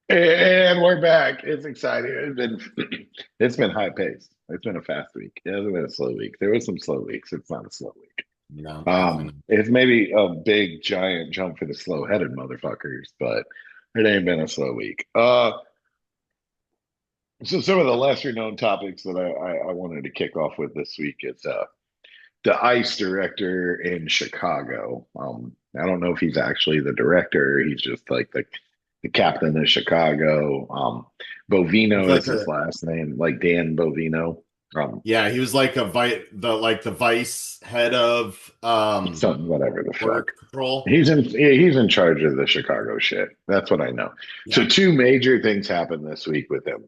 And we're back. It's exciting. It's been high paced. It's been a fast week. It hasn't been a slow week. There was some slow weeks. It's not a slow week. No, definitely It's maybe a big giant jump for the slow headed motherfuckers, but it ain't been a slow week. So some of the lesser known topics that I wanted to kick off with this week is the ICE director in Chicago. I don't know if he's actually the director. He's just like the captain of Chicago. not. Bovino Like is his a last name, like Dan Bovino. Um, yeah, he was like the vice head of Something, whatever the border fuck. patrol. He's in charge of the Chicago shit. That's what I know. So Yeah. two major things happened this week with him.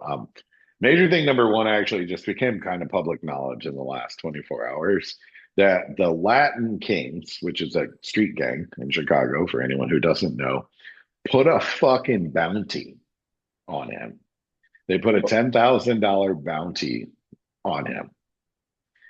Major thing number one actually just became kind of public knowledge in the last 24 hours that the Latin Kings, which is a street gang in Chicago, for anyone who doesn't know, put a fucking bounty on him. They put a $10,000 bounty on him.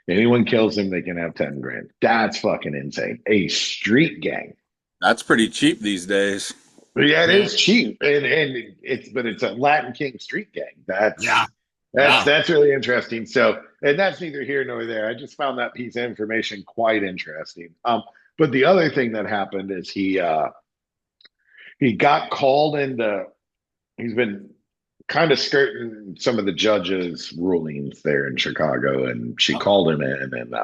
Anyone kills him, they can have 10 grand. That's fucking insane. A street gang. That's pretty cheap these days. Yeah, it Yeah. is cheap, and it's a Latin King street gang. Yeah. That's Yeah. that's really interesting. So, and that's neither here nor there. I just found that piece of information quite interesting. But the other thing that happened is he got called into. He's been kind of skirting some of the judges' rulings there in Chicago, and she Oh, called him in, and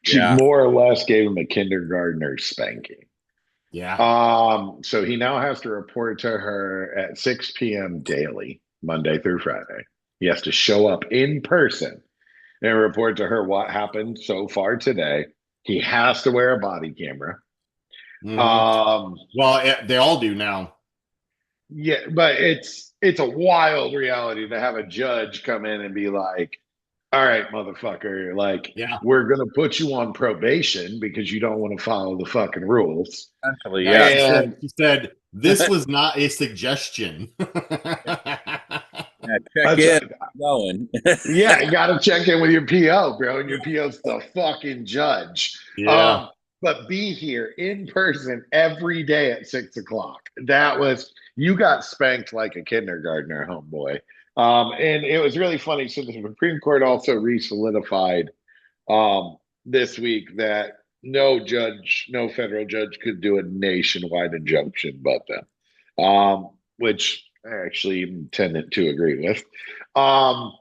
she Yeah. more or less gave him a kindergartner spanking. yeah. So he now has to report to her at 6 p.m. daily, Monday through Friday. He has to show up in person and report to her what happened so far today. He has to wear a body camera. hmm Um, Well, they all do now. yeah, but it's a wild reality to have a judge come in and be like, "All right, motherfucker, like Yeah. we're gonna put you on probation because you don't want to follow the fucking rules." Essentially, Yeah, yeah. And she said this was not a suggestion. Yeah, check that's in. Going. Yeah, you got to check in with your PO, bro, and your PO's the fucking judge. Yeah. Um, but be here in person every day at 6 o'clock. That was you got spanked like a kindergartner, homeboy. And it was really funny. So the Supreme Court also re-solidified this week that no judge, no federal judge could do a nationwide injunction but them, which I actually tended to agree with. Um,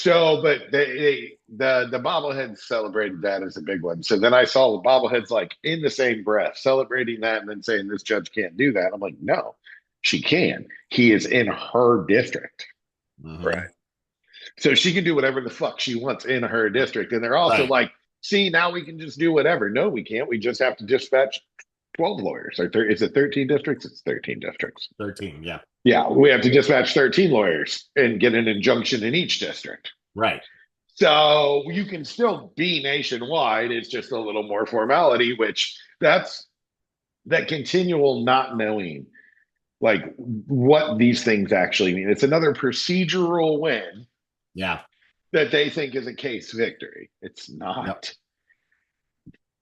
but the bobbleheads celebrated that as a big one. So then I saw the bobbleheads like in the same breath celebrating that and then saying this judge can't do that. I'm like, no, she can. He is in her district, hmm right? So she can do whatever the fuck she wants in her district. And they're also Right. like, see, now we can just do whatever. No, we can't. We just have to dispatch 12 lawyers. Is it 13 districts? It's 13 districts. 13. Yeah. Yeah, we have to dispatch 13 lawyers and get an injunction in each district. Right. So you can still be nationwide. It's just a little more formality, which that's that continual not knowing like what these things actually mean. It's another procedural win Yeah. that they think is a case victory. It's Yep. not.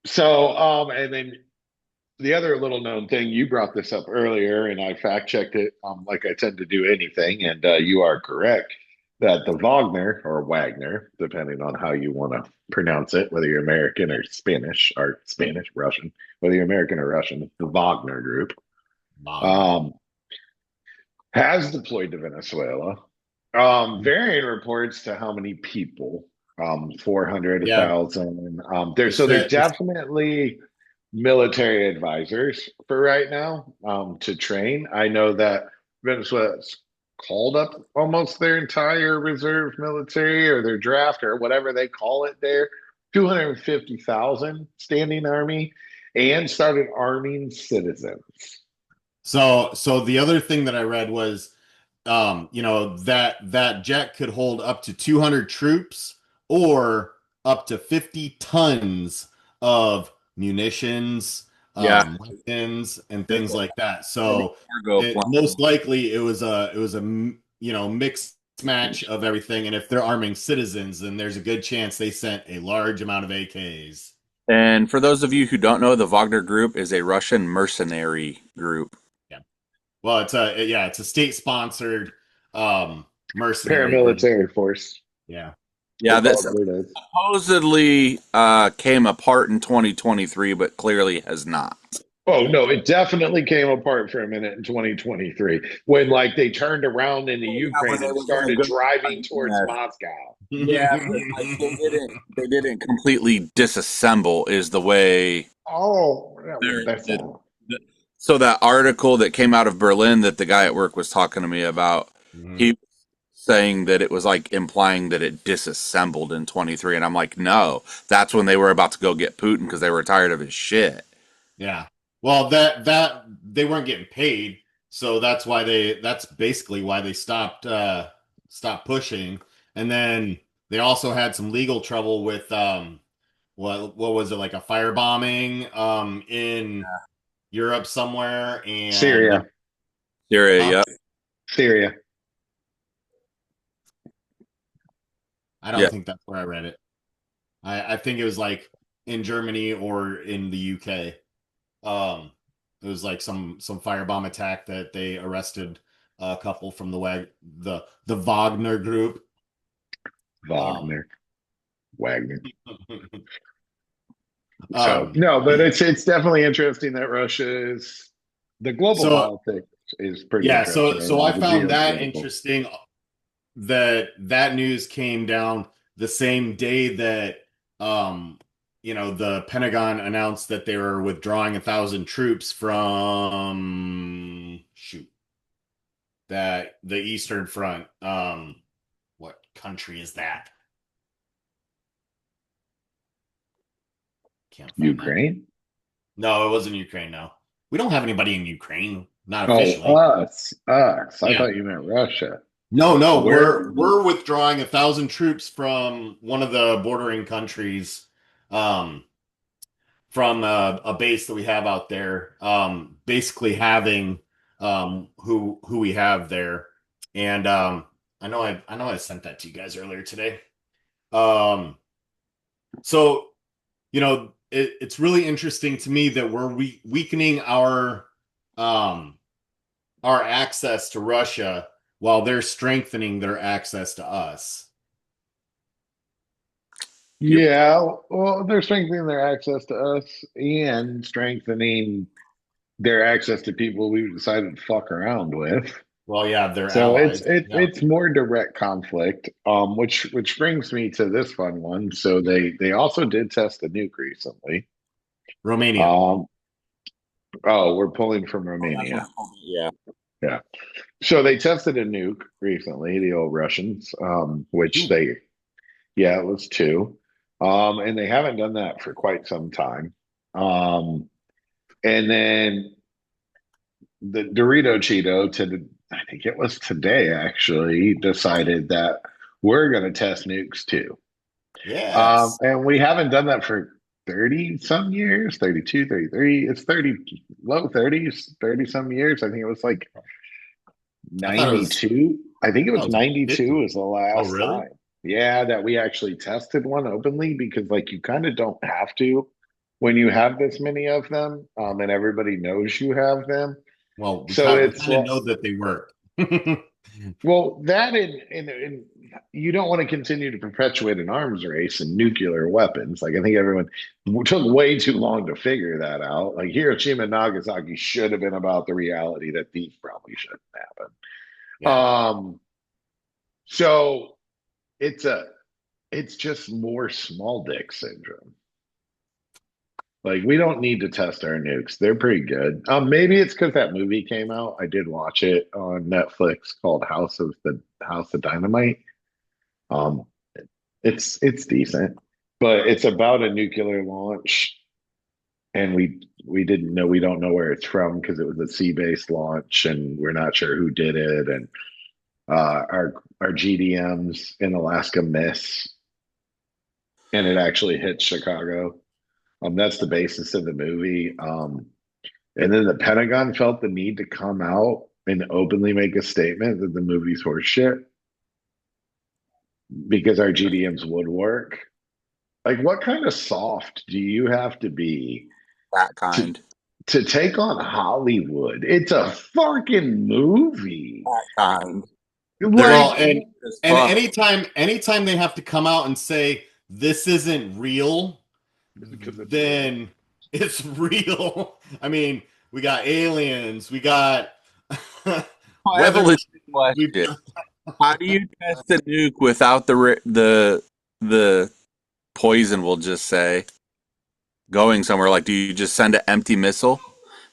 So, and then the other little known thing, you brought this up earlier, and I fact checked it, like I tend to do anything, and you are correct that the Wagner or Wagner, depending on how you want to pronounce it, whether you're American or Spanish, Russian, whether you're American or Russian, the Wagner group Wagner. um, has deployed to Venezuela. Varying reports to how many people, 400, Yeah. 1,000. It So they're said it's definitely military advisors for right now to train. I know that Venezuela's called up almost their entire reserve military or their draft or whatever they call it there, 250,000 standing army, and started arming citizens. so the other thing that I read was that jet could hold up to 200 troops or up to 50 tons of munitions, Yeah. weapons, and things Missile like that. heavy So cargo it plane. most likely it was a mixed match of everything. And if they're arming citizens, then there's a good chance they sent a large amount of AKs. And for those of you who don't know, the Wagner Group is a Russian mercenary group. Yeah. Well, it's a state sponsored mercenary group. Paramilitary force. Yeah. Yeah, They call this it what it is. supposedly came apart in 2023, but clearly has not. Oh no, it definitely came apart for a minute in 2023 when like they turned around into Yeah, when Ukraine they and were gonna started go, driving towards yeah, Moscow. yeah, but like they didn't completely disassemble is the way. Oh, yeah, well, There, that's it, all. so that article that came out of Berlin that the guy at work was talking to me about, Mhm. he was saying that it was like implying that it disassembled in 23, and I'm like, no, that's when they were about to go get Putin because they were tired of his shit. Yeah. Well, that they weren't getting paid, so that's basically why they stopped pushing. And then they also had some legal trouble with what was it, like a firebombing in Europe somewhere, and Syria, Syria, huh? yeah, Syria. I yeah. don't think that's where I read it. I think it was like in Germany or in the UK. Um, it was like some firebomb attack that they arrested a couple from the Wagner group. Um, Wagner, Wagner. So um, no, but it's definitely interesting that Russia is the global so politics is pretty yeah, interesting so right so now. I The found that geopolitical. interesting that news came down the same day that um the Pentagon announced that they were withdrawing 1,000 troops from that the Eastern Front. What country is that? Can't find that. Ukraine? No, it wasn't Ukraine. No, we don't have anybody in Ukraine, not Oh, officially. us. I Yeah. thought you meant Russia. No, Where? we're withdrawing 1,000 troops from one of the bordering countries, um, from a base that we have out there. Basically having who we have there, and I know I sent that to you guys earlier today. Um, so it's really interesting to me that we're weakening um our access to Russia while they're strengthening their access to us. Yep. Yeah, well, they're strengthening their access to us and strengthening their access to people we've decided to fuck around with. Well, yeah, they're So it's allies. it, Yeah. it's more direct conflict, which brings me to this fun one. So they also did test a nuke recently. Romania. Um, oh, we're pulling from Oh, that's what Romania. yeah. Yeah. So they tested a nuke recently, the old Russians, which Two. they, yeah, it was two. And they haven't done that for quite some time. And then the Dorito Cheeto I think it was today actually, decided that we're going to test nukes too. Yes. And we haven't done that for 30 some years, 32, 33. It's 30, low 30s, 30 some years. I think it was like I thought it was 92. I think it I thought was it was like 92 50. was the Oh, last really? time. Yeah, that we actually tested one openly because like you kind of don't have to when you have this many of them, and everybody knows you have them. Well, So we it's kind of know that they work. well that and you don't want to continue to perpetuate an arms race and nuclear weapons. Like I think everyone took way too long to figure that out. Like Hiroshima and Nagasaki should have been about the reality that these probably shouldn't happen. Yeah. So it's a it's just more small dick syndrome. Like we don't need to test our nukes. They're pretty good. Maybe it's because that movie came out. I did watch it on Netflix called House of Dynamite. Um, it's decent, but it's about a nuclear launch, and we don't know where it's from because it was a sea-based launch, and we're not sure who did it, and our GDMs in Alaska miss, and it actually hits Chicago. That's the basis of the movie. And then the Pentagon felt the need to come out and openly make a statement that the movie's horseshit because our GDMs would work. Like, what kind of soft do you have to be That to kind. to take on Hollywood. It's a fucking movie. Kind. They're Like, Well, stupid as and fuck. anytime they have to come out and say this isn't real, because it's real. then it's real. I mean, we got aliens, we got I have a weather. legit We question. How do you test a nuke without the poison? We'll just say going somewhere. Like, do you just send an empty missile?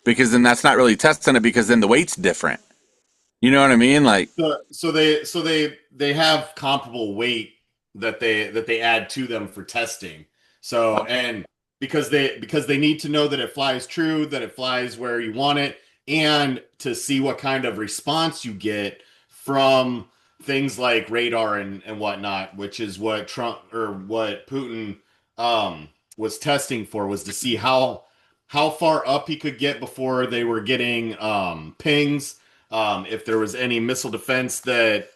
Because then that's not really testing it. Because then the weight's different. You know what I mean? Like, so they have comparable weight that they add to them for testing. So and because they need to know that it flies true, that it flies where you want it, and to see what kind of response you get from things like radar and whatnot, which is what Trump or what Putin was testing for, was to see how far up he could get before they were getting pings, if there was any missile defense that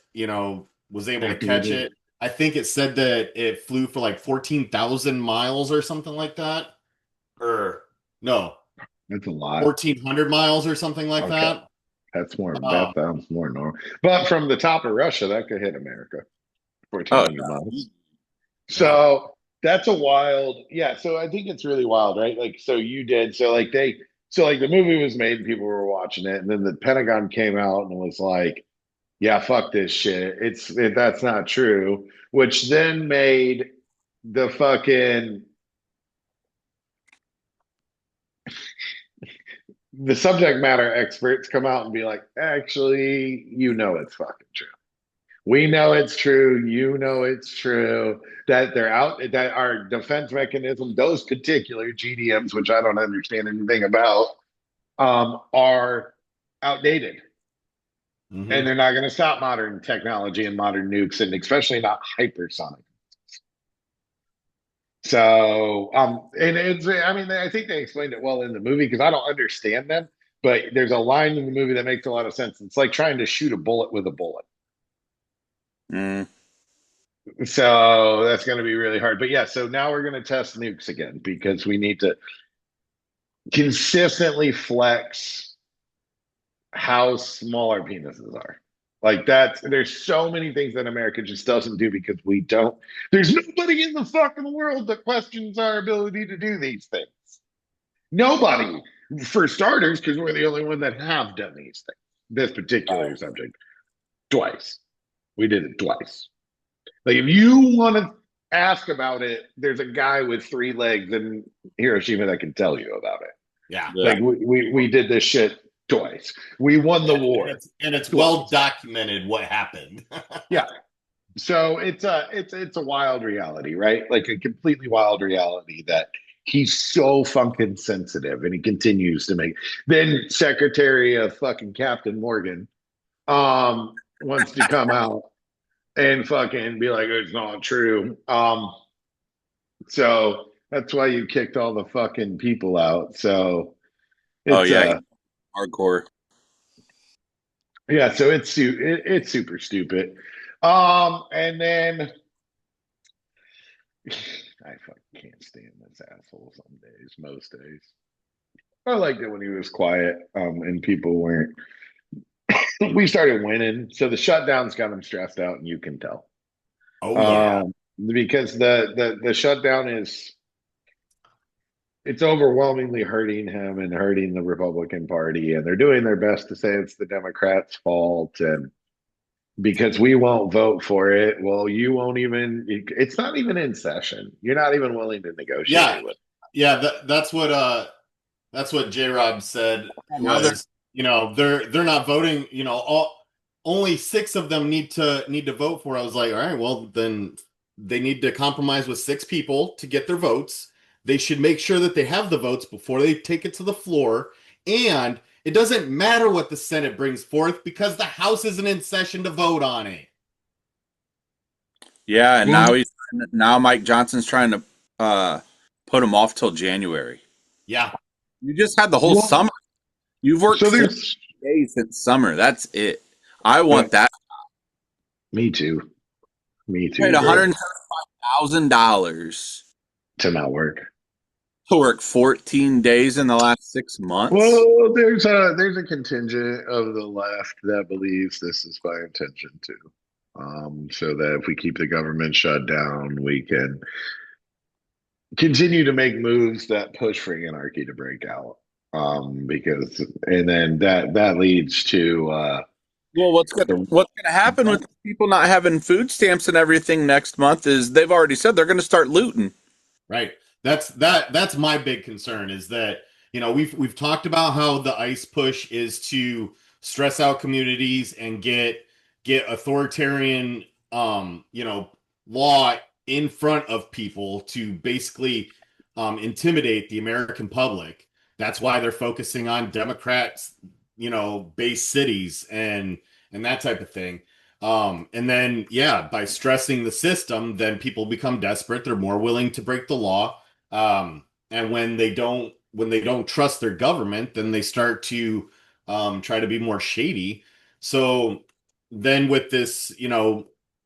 was able to catch Activated. it. I think it said that it flew for like 14,000 miles or something like that, or no, That's a lot. 1,400 miles or something like Okay. that. That sounds more normal. But from the top of Russia, that could hit America. oh 1,400 miles. Yeah. So that's a wild, yeah. So I think it's really wild, right? Like, so you did, so like the movie was made and people were watching it, and then the Pentagon came out and was like, yeah, fuck this shit. That's not true, which then made the fucking the subject matter experts come out and be like, actually, it's fucking true. We know it's true. You know it's true that they're out, that our defense mechanism, those particular GDMs, which I don't understand anything about, are outdated. And Hmm. they're not going to stop modern technology and modern nukes, and especially not hypersonic. So, and I mean, I think they explained it well in the movie because I don't understand them, but there's a line in the movie that makes a lot of sense. It's like trying to shoot a bullet with a bullet. mm, So that's going to be really hard. But yeah, so now we're going to test nukes again because we need to consistently flex how small our penises are. Like there's so many things that America just doesn't do because we don't. There's nobody in the fucking world that questions our ability to do these things. Nobody, for starters, because we're the only one that have done these things. This particular subject twice. We did it twice. Like if you want to ask about it, there's a guy with 3 legs in Hiroshima that can tell you about it. Yeah. yeah. Like we did this shit twice. We won the war. And it's Twice. well documented what happened. Yeah. So it's a wild reality, right? Like a completely wild reality that he's so fucking sensitive and he continues to make. Then Secretary of fucking Captain Morgan wants to come out and fucking be like, it's not true. So that's why you kicked all the fucking people out. So Oh it's yeah, hardcore. yeah, so it's super stupid. And then I fucking can't stand this asshole some days, most days. I liked it when he was quiet, and people weren't. We started winning, so the shutdowns got him stressed out, and you can tell. Oh yeah. Because the shutdown it's overwhelmingly hurting him and hurting the Republican Party, and they're doing their best to say it's the Democrats' fault, and because we won't vote for it, well, you won't even. It's not even in session. You're not even willing to negotiate Yeah. it with. Yeah, that's what J Rob said Now they're was, they're not voting, only 6 of them need to vote for. I was like, all right, well then they need to compromise with 6 people to get their votes. They should make sure that they have the votes before they take it to the floor. And it doesn't matter what the Senate brings forth because the House isn't in session to vote on it. yeah, and Well, now Mike Johnson's trying to put him off till January. Yeah. You just had the whole well, summer. You've worked so 40 there's days since summer. That's it. I want that. me too. Me Paid too, bro. $175,000 To not work. to work 14 days in the last 6 months. Well, there's a contingent of the left that believes this is by intention too. So that if we keep the government shut down, we can continue to make moves that push for anarchy to break out. Because and then that leads to Well, the what's gonna happen with people not having food stamps and everything next month is they've already said they're gonna start looting. Right. That's my big concern is that, we've talked about how the ICE push is to stress out communities and get authoritarian law in front of people to basically intimidate the American public. That's why they're focusing on Democrats, based cities and that type of thing. And then, yeah, by stressing the system, then people become desperate. They're more willing to break the law. And when they don't trust their government, then they start to try to be more shady. So then with this,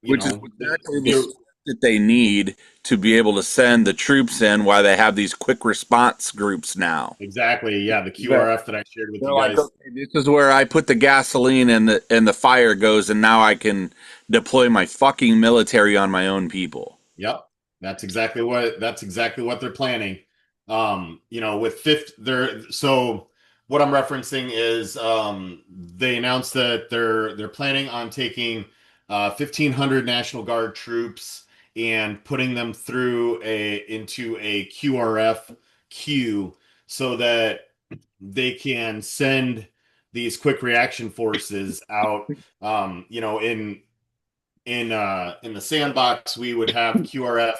Which is exactly the stuff that they need to be able to send the troops in, why they have these quick response groups now. exactly, yeah, the That QRF that I shared with they're you like, guys. okay, this is where I put the gasoline and the fire goes, and now I can deploy my fucking military on my own people. Yep. That's exactly what they're planning. With fifth they're so what I'm referencing is they announced that they're planning on taking 1,500 National Guard troops and putting them through into a QRF queue so that they can send these quick reaction forces out. In the sandbox, we would have QRF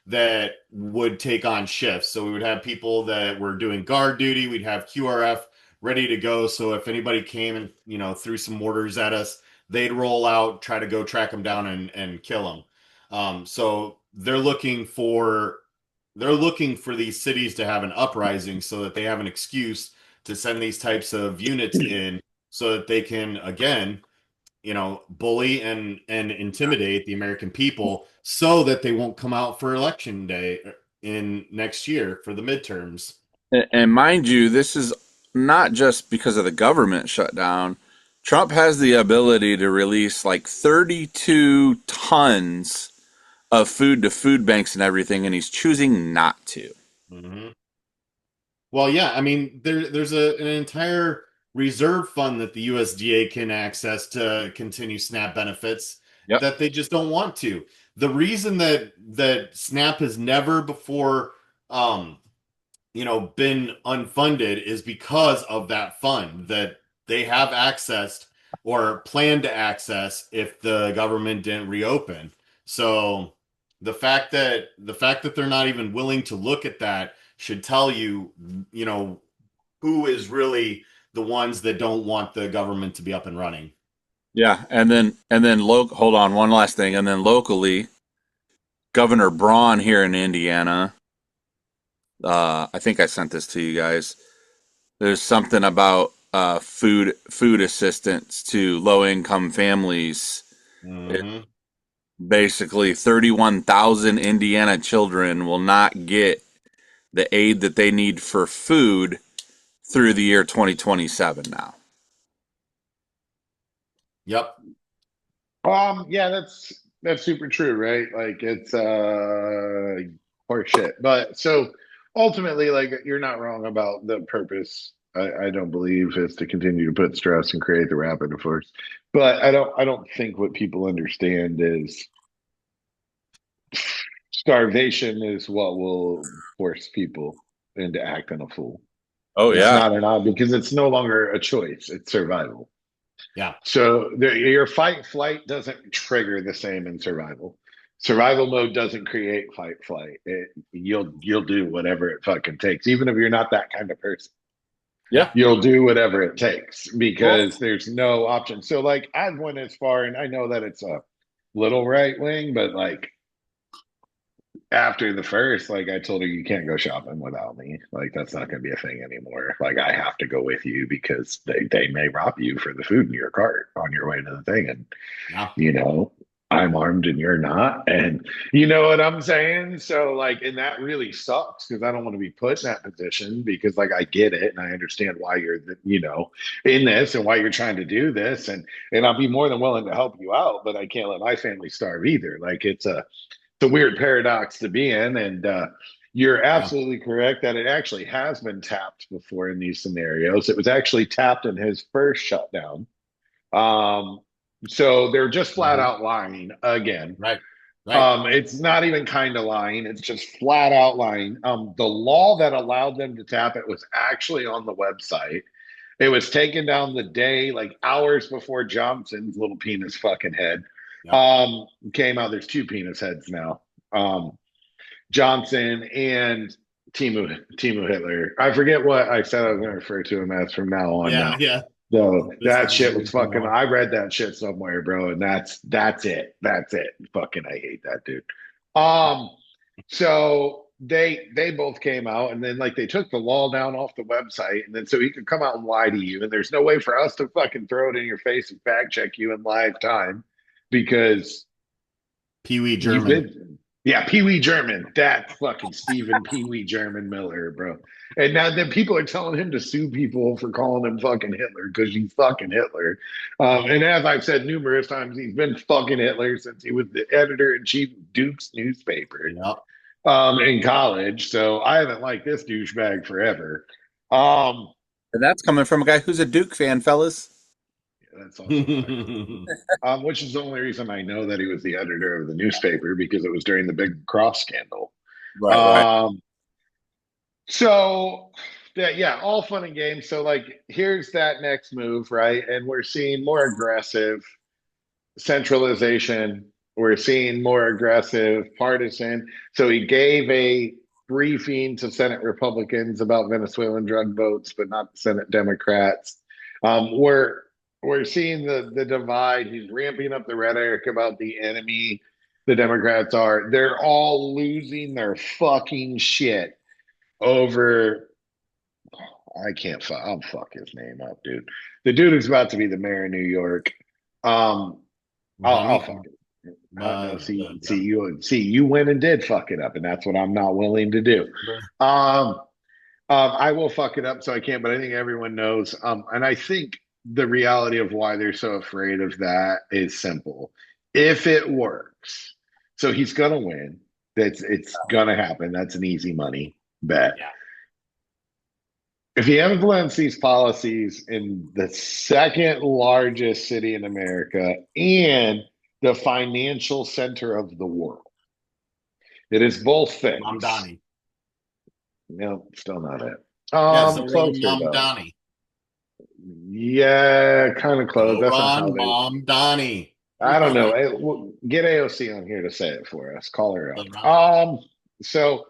that would take on shifts. So we would have people that were doing guard duty. We'd have QRF ready to go. So if anybody came and threw some mortars at us, they'd roll out, try to go track them down and kill them. So they're looking for these cities to have an uprising so that they have an excuse to send these types of units in so that they can again bully and intimidate the American people so that they won't come out for election day in next year for the midterms. And mind you, this is not just because of the government shutdown. Trump has the ability to release like 32 tons of food to food banks and everything, and he's choosing not to. Mm-hmm. Well, yeah, I mean, there's an entire reserve fund that the USDA can access to continue SNAP benefits Yep. that they just don't want to. The reason that SNAP has never before um, been unfunded is because of that fund that they have accessed or plan to access if the government didn't reopen. So the fact that they're not even willing to look at that should tell you, who is really the ones that don't want the government to be up and running. Yeah, hold on, one last thing, and then locally, Governor Braun here in Indiana. I think I sent this to you guys. There's something about food assistance to low income families. Mm-hmm. Basically, 31,000 Indiana children will not get the aid that they need for food through the year 2027 now. Yep. Yeah, that's super true, right? Like it's horse shit. But so ultimately, like you're not wrong about the purpose. I don't believe is to continue to put stress and create the rapid force. But I don't think what people understand is starvation is what will force people into acting a fool. Oh It's yeah, not an odd because it's no longer a choice, it's survival. Yeah. So your fight flight doesn't trigger the same in survival. Survival mode doesn't create fight flight. You'll do whatever it fucking takes, even if you're not that kind of person. yeah. You'll do whatever it takes Well, because there's no option. So like I've went as far, and I know that it's a little right wing, but like after the first, like I told her, you can't go shopping without me. Like that's not going to be a thing anymore. Like I have to go with you because they may rob you for the food in your cart on your way to the thing, and Yeah. you know. I'm armed and you're not. And you know what I'm saying? So, like, and that really sucks because I don't want to be put in that position because, like, I get it and I understand why you're, in this and why you're trying to do this. And I'll be more than willing to help you out, but I can't let my family starve either. Like, it's a weird paradox to be in. And, you're Yeah. absolutely correct that it actually has been tapped before in these scenarios. It was actually tapped in his first shutdown. Um, so they're just flat Mhm. out lying again. Right. Right. It's not even kind of lying, it's just flat out lying. The law that allowed them to tap it was actually on the website. It was taken down the day, like hours before Johnson's little penis fucking head Yep. came out. There's two penis heads now. Johnson and Timu Hitler. I forget what I said I was going to refer to him as from now on Yeah. now. Yeah. So This that is shit was from fucking. now. I read that shit somewhere, bro, and that's it. That's it. Fucking, I hate that dude. Um, so they both came out, and then like they took the law down off the website, and then so he could come out and lie to you, and there's no way for us to fucking throw it in your face and fact check you in live time because Pee Wee you've German. been, yeah, Pee Wee German. That fucking Stephen Pee Wee German Miller, bro. And now then people are telling him to sue people for calling him fucking Hitler because he's fucking Hitler. And as I've said numerous times, he's been fucking Hitler since he was the editor in chief of Duke's newspaper Yep. in college. So I haven't liked this douchebag forever. Um, And that's coming from a guy who's a Duke fan, fellas. that's also factual. Which is the only reason I know that he was the editor of the newspaper because it was during the big cross scandal. Right, right. Um, so that, yeah, all fun and games. So like here's that next move, right? And we're seeing more aggressive centralization. We're seeing more aggressive partisan. So he gave a briefing to Senate Republicans about Venezuelan drug votes, but not the Senate Democrats. We're seeing the divide. He's ramping up the rhetoric about the enemy. The Democrats are. They're all losing their fucking shit over. I can't. I'll fuck his name up, dude. The dude who's about to be the mayor of New York. Um, I'll Muhammad. fuck it. No, The, you went and did fuck it up, and that's what I'm not willing to do. Um, I will fuck it up, so I can't. But I think everyone knows. And I think the reality of why they're so afraid of that is simple. If it works, so he's gonna win. It's gonna happen. That's an easy money bet. yeah. If he implements these policies in the second largest city in America and the financial center of the world, it is both things. Mamdani. No, still not it. Yeah, Zoran Closer though. Mamdani. Yeah, kind of close. That's not how Zoran they. Mamdani. I don't know. Get AOC on here to say it for us. Call her up. Zoran. So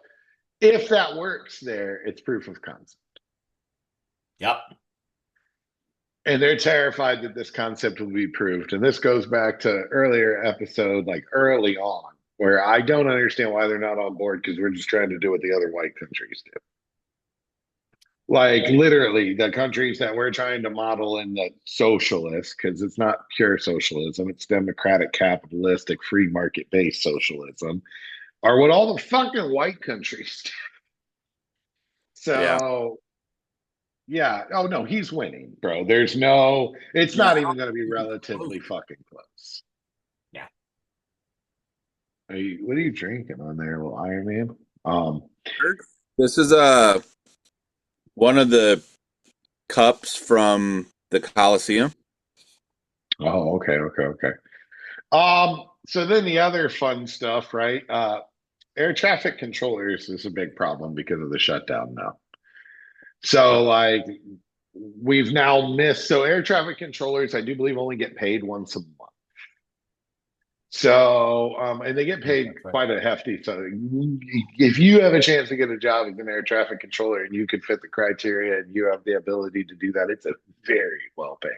if that works there, it's proof of concept. Yep. And they're terrified that this concept will be proved. And this goes back to earlier episode, like early on, where I don't understand why they're not on board because we're just trying to do what the other white countries do. Like literally the countries that we're trying to model in the socialist, because it's not pure socialism, it's democratic, capitalistic, free market based socialism, are what all the fucking white countries do. Yeah. So yeah. Oh no, he's winning, bro. There's no. It's Yeah. not even going to be relatively fucking close. Yeah. What are you drinking on there, little Iron Man? This is one of the cups from the Coliseum. Oh, okay. So then the other fun stuff, right? Air traffic controllers is a big problem because of the shutdown now. So like we've now missed. So air traffic controllers, I do believe, only get paid once a month. So, and they get paid quite a hefty. So, if you have a chance to get a job as an air traffic controller and you could fit the criteria and you have the ability to do that, it's a very well paying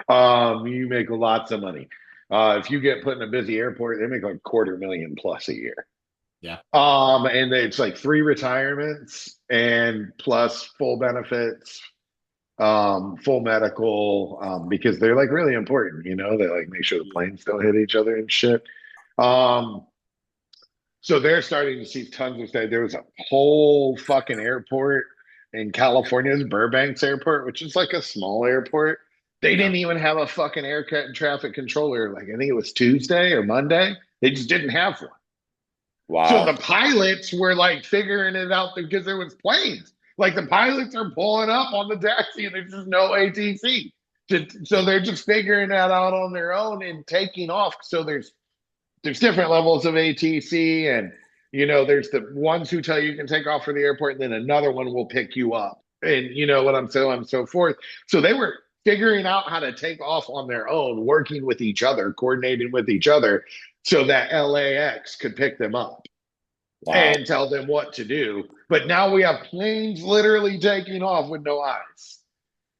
job. You make lots of money. If you get put in a busy airport, they make like 250,000 plus a year. Yeah. And it's like 3 retirements and plus full benefits. full medical, because they're like really important, they like make sure the planes don't hit each other and shit. Um, so they're starting to see tons of stuff. There was a whole fucking airport in California's Burbanks Airport, which is like a small airport. They Yeah. didn't even have a fucking and traffic controller. Like I think it was Tuesday or Monday. They just didn't have one. So Wow. the pilots were like figuring it out because there was planes. Like the pilots are pulling up on the taxi and there's just no ATC. So they're just figuring that out on their own and taking off. So there's different levels of ATC, and there's the ones who tell you can take off for the airport, and then another one will pick you up, and you know what I'm saying, and so forth. So they were figuring out how to take off on their own, working with each other, coordinating with each other, so that LAX could pick them up Wow. and tell them what to do. But now we have planes literally taking off with no eyes.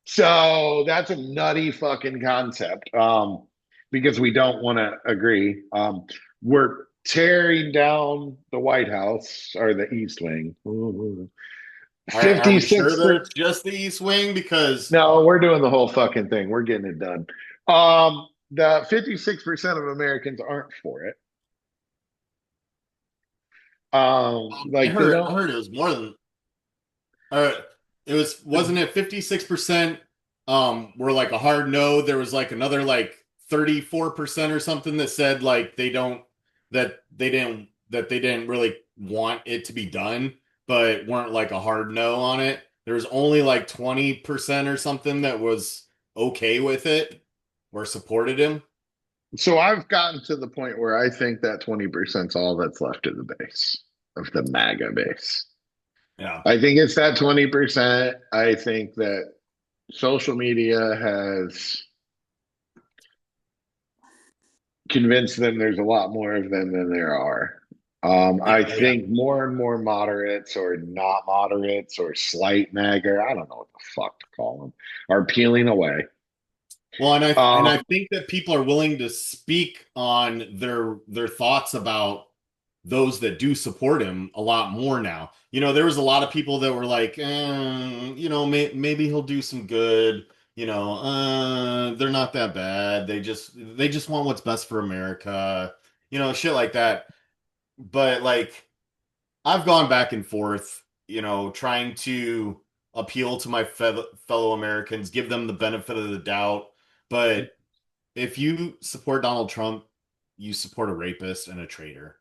So that's a nutty fucking concept. Because we don't want to agree. We're tearing down the White House or the East Wing. Are we 56 sure that it's just the East Wing? Because No, we're doing the whole fucking thing. We're getting it done. The 56% of Americans aren't for it. I Like they heard I don't. heard it was more than wasn't it 56% were like a hard no. There was like another like 34% or something that said like they didn't really want it to be done, but weren't like a hard no on it. There was only like 20% or something that was okay with it or supported him. So I've gotten to the point where I think that 20% is all that's left of the base, of the MAGA base. Yeah. I think it's that 20%. I think that social media has convinced them there's a lot more of them than there are. Yeah, I oh yeah. think more and more moderates or not moderates or slight MAGA, I don't know what the fuck to call them, are peeling away. Well, and I Um, think that people are willing to speak on their thoughts about those that do support him a lot more now. There was a lot of people that were like, maybe he'll do some good. They're not that bad. They just want what's best for America. Shit like that. But like, I've gone back and forth. Trying to appeal to my fellow Americans, give them the benefit of the doubt. But if you support Donald Trump, you support a rapist and a traitor,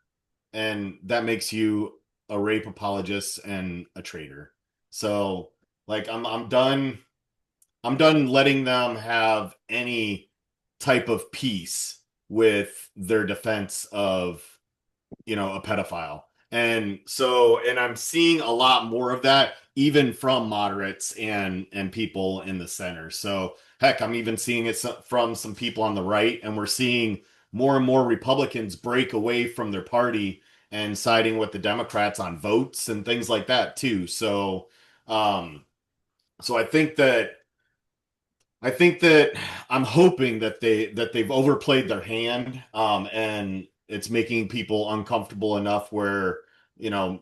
and that makes you a rape apologist and a traitor. So, like, I'm done. I'm done letting them have any type of peace with their defense of a pedophile. And I'm seeing a lot more of that even from moderates and people in the center. So heck, I'm even seeing it from some people on the right, and we're seeing more and more Republicans break away from their party and siding with the Democrats on votes and things like that too. Um so I think that I'm hoping that they've overplayed their hand, and it's making people uncomfortable enough where you know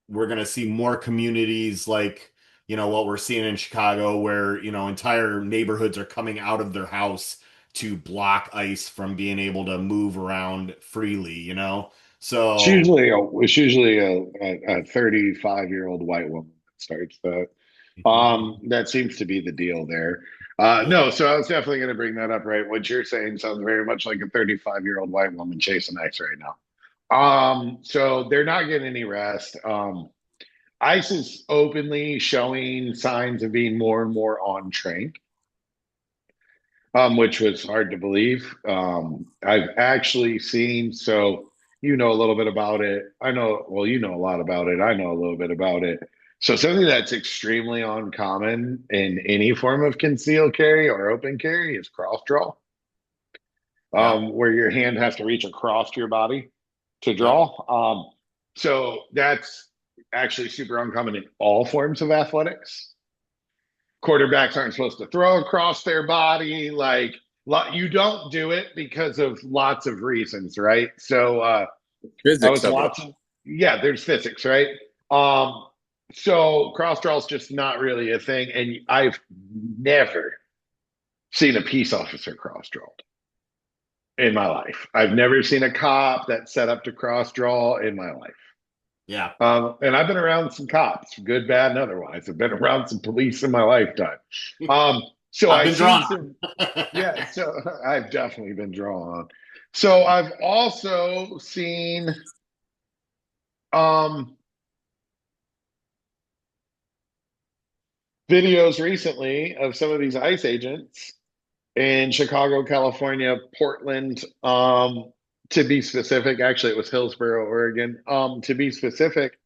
we're going to see more communities like what we're seeing in Chicago, where entire neighborhoods are coming out of their house to block ICE from being able to move around freely. So it's usually a 35-year-old white woman that starts that. That seems to be the deal there. No, so I was definitely going to bring that up, right? What you're saying sounds very much like a 35-year-old white woman chasing ICE right now. So they're not getting any rest. ICE is openly showing signs of being more and more on train, which was hard to believe. I've actually seen, so a little bit about it. I know, well, you know a lot about it. I know a little bit about it. So something that's extremely uncommon in any form of concealed carry or open carry is cross draw, yeah, where your hand has to reach across your body to yep. draw. So that's actually super uncommon in all forms of athletics. Quarterbacks aren't supposed to throw across their body. Like you don't do it because of lots of reasons, right? So I Physics was of it. watching. Yeah, there's physics, right? Um, So cross draw is just not really a thing, and I've never seen a peace officer cross draw in my life. I've never seen a cop that set up to cross draw in my life. Yeah. And I've been around some cops, good, bad, and otherwise. I've been around some police in my lifetime. So I've I've been seen drawn some, yeah, so I've definitely been drawn. So I've also seen um, videos recently of some of these ICE agents in Chicago, California, Portland, to be specific. Actually, it was Hillsboro, Oregon, to be specific,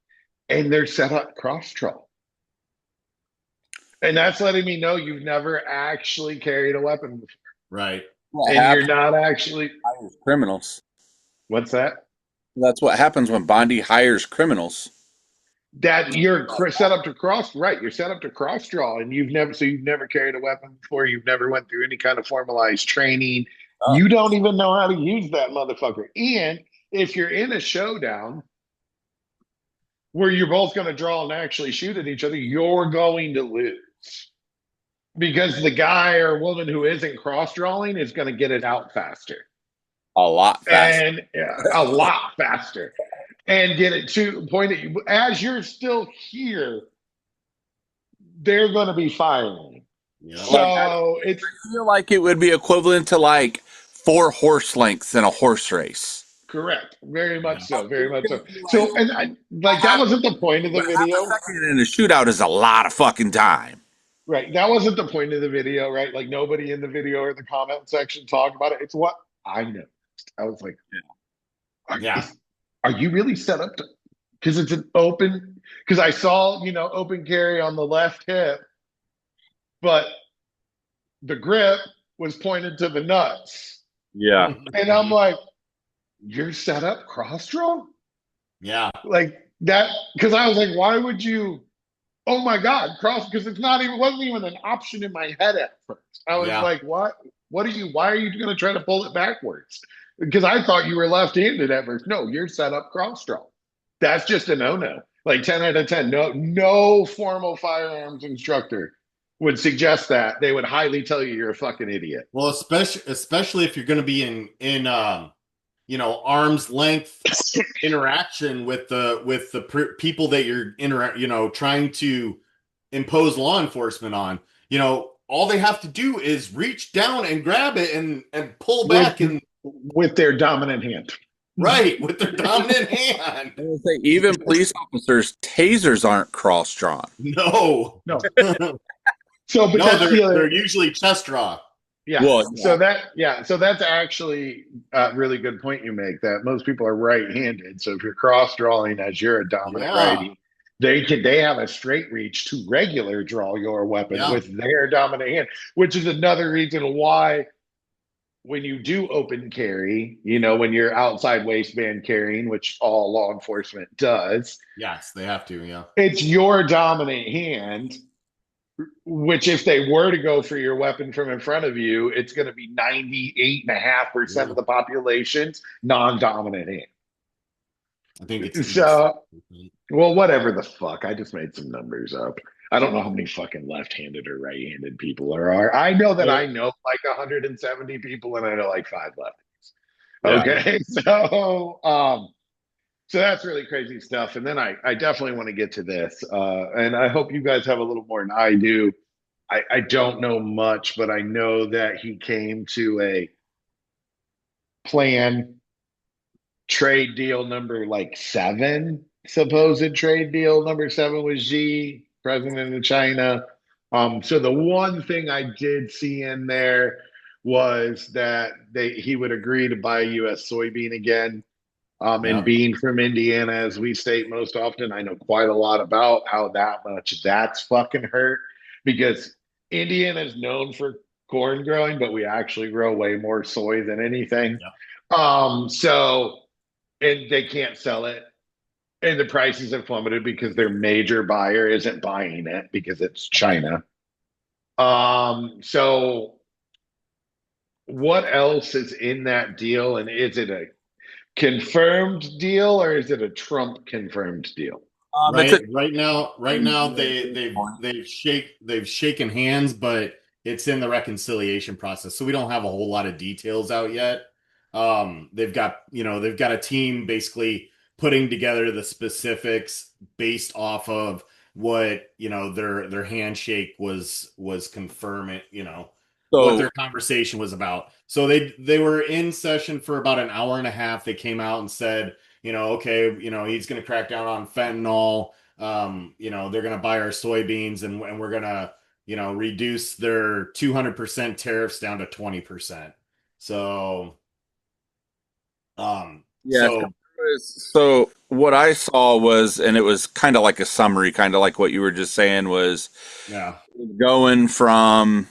and they're set up cross trail. And that's letting me know you've never actually carried a weapon before. Right. What And you're happens not actually, hires criminals. what's that? That's what happens when Bondi hires criminals. That you're set up to cross, right? You're set up to cross draw, and you've never carried a weapon before. You've never went through any kind of formalized training. Oh. You don't even know how to use that motherfucker. And if you're in a showdown where you're both going to draw and actually shoot at each other, you're going to lose because the guy or woman who isn't cross drawing is going to get it out faster A lot faster. and a lot faster and get it to point at you. As you're still here, they're going to be firing. Yeah. So it's I feel like it would be equivalent to like 4 horse lengths in a horse race. correct. Very much Yeah. so. Very much so. So, and like that wasn't the point of the But half a video. second in a shootout is a lot of fucking time. Right. That wasn't the point of the video, right? Like nobody in the video or the comment section talked about it. It's what I noticed. I was like, Yeah. are you really set up to, because it's an open, because I saw, open carry on the left hip, but the grip was pointed to the nuts. Yeah. And I'm like, you're set up cross draw? Yeah. Like that, because I was like, why would you? Oh my God, cross, because wasn't even an option in my head at first. I was Yeah. like, why are you going to try to pull it backwards? Because I thought you were left-handed at first. No, you're set up cross draw. That's just a no-no. Like 10 out of 10. No formal firearms instructor would suggest that. They would highly tell you you're a fucking idiot. Well, especially if you're going to be in arm's length interaction with the people that you're trying to impose law enforcement on. All they have to do is reach down and grab it and pull back with their dominant hand. Right, with their dominant hand. I would say even police officers' tasers aren't cross drawn. No. So, but no, they're usually chest draw. Yeah. Well, so that's actually a really good point you make, that most people are right-handed. So if you're cross drawing as you're a dominant righty, they have a straight reach to regular draw your weapon with their dominant hand, which is another reason why when you do open carry, when you're outside waistband carrying, which all law enforcement does. Yes, they have to, yeah. It's your dominant hand, which if they were to go for your weapon from in front of you, it's going to be 98.5% of the population's non-dominant hand. I think it's so. Well, whatever the fuck. I just made some numbers up. I don't know how many fucking left-handed or right-handed people there are. I know that I know like 170 people, and I know like 5 lefties. Okay, so that's really crazy stuff. And then I definitely want to get to this, and I hope you guys have a little more than I do. I don't know much, but I know that he came to a plan trade deal number like 7. Supposed trade deal number 7 was Xi, president of China. So the one thing I did see in there was that he would agree to buy U.S. soybean again. And being from Indiana, as we state most often, I know quite a lot about how much that's fucking hurt, because Indiana is known for corn growing, but we actually grow way more soy than anything. So, and they can't sell it. And the prices have plummeted because their major buyer isn't buying it because it's China. So what else is in that deal? And is it a confirmed deal or is it a Trump confirmed deal? It's a Right now they've shaken hands, but it's in the reconciliation process, so we don't have a whole lot of details out yet. They've got a team basically putting together the specifics based off of what their handshake was confirming, what so their conversation was about. So they were in session for about an hour and a half. They came out and said, okay, he's going to crack down on fentanyl. They're going to buy our soybeans, and we're going to, reduce their 200% tariffs down to 20%. So, yeah. so So what I saw was, and it was kind of like a summary, kind of like what you were just saying, was yeah, going from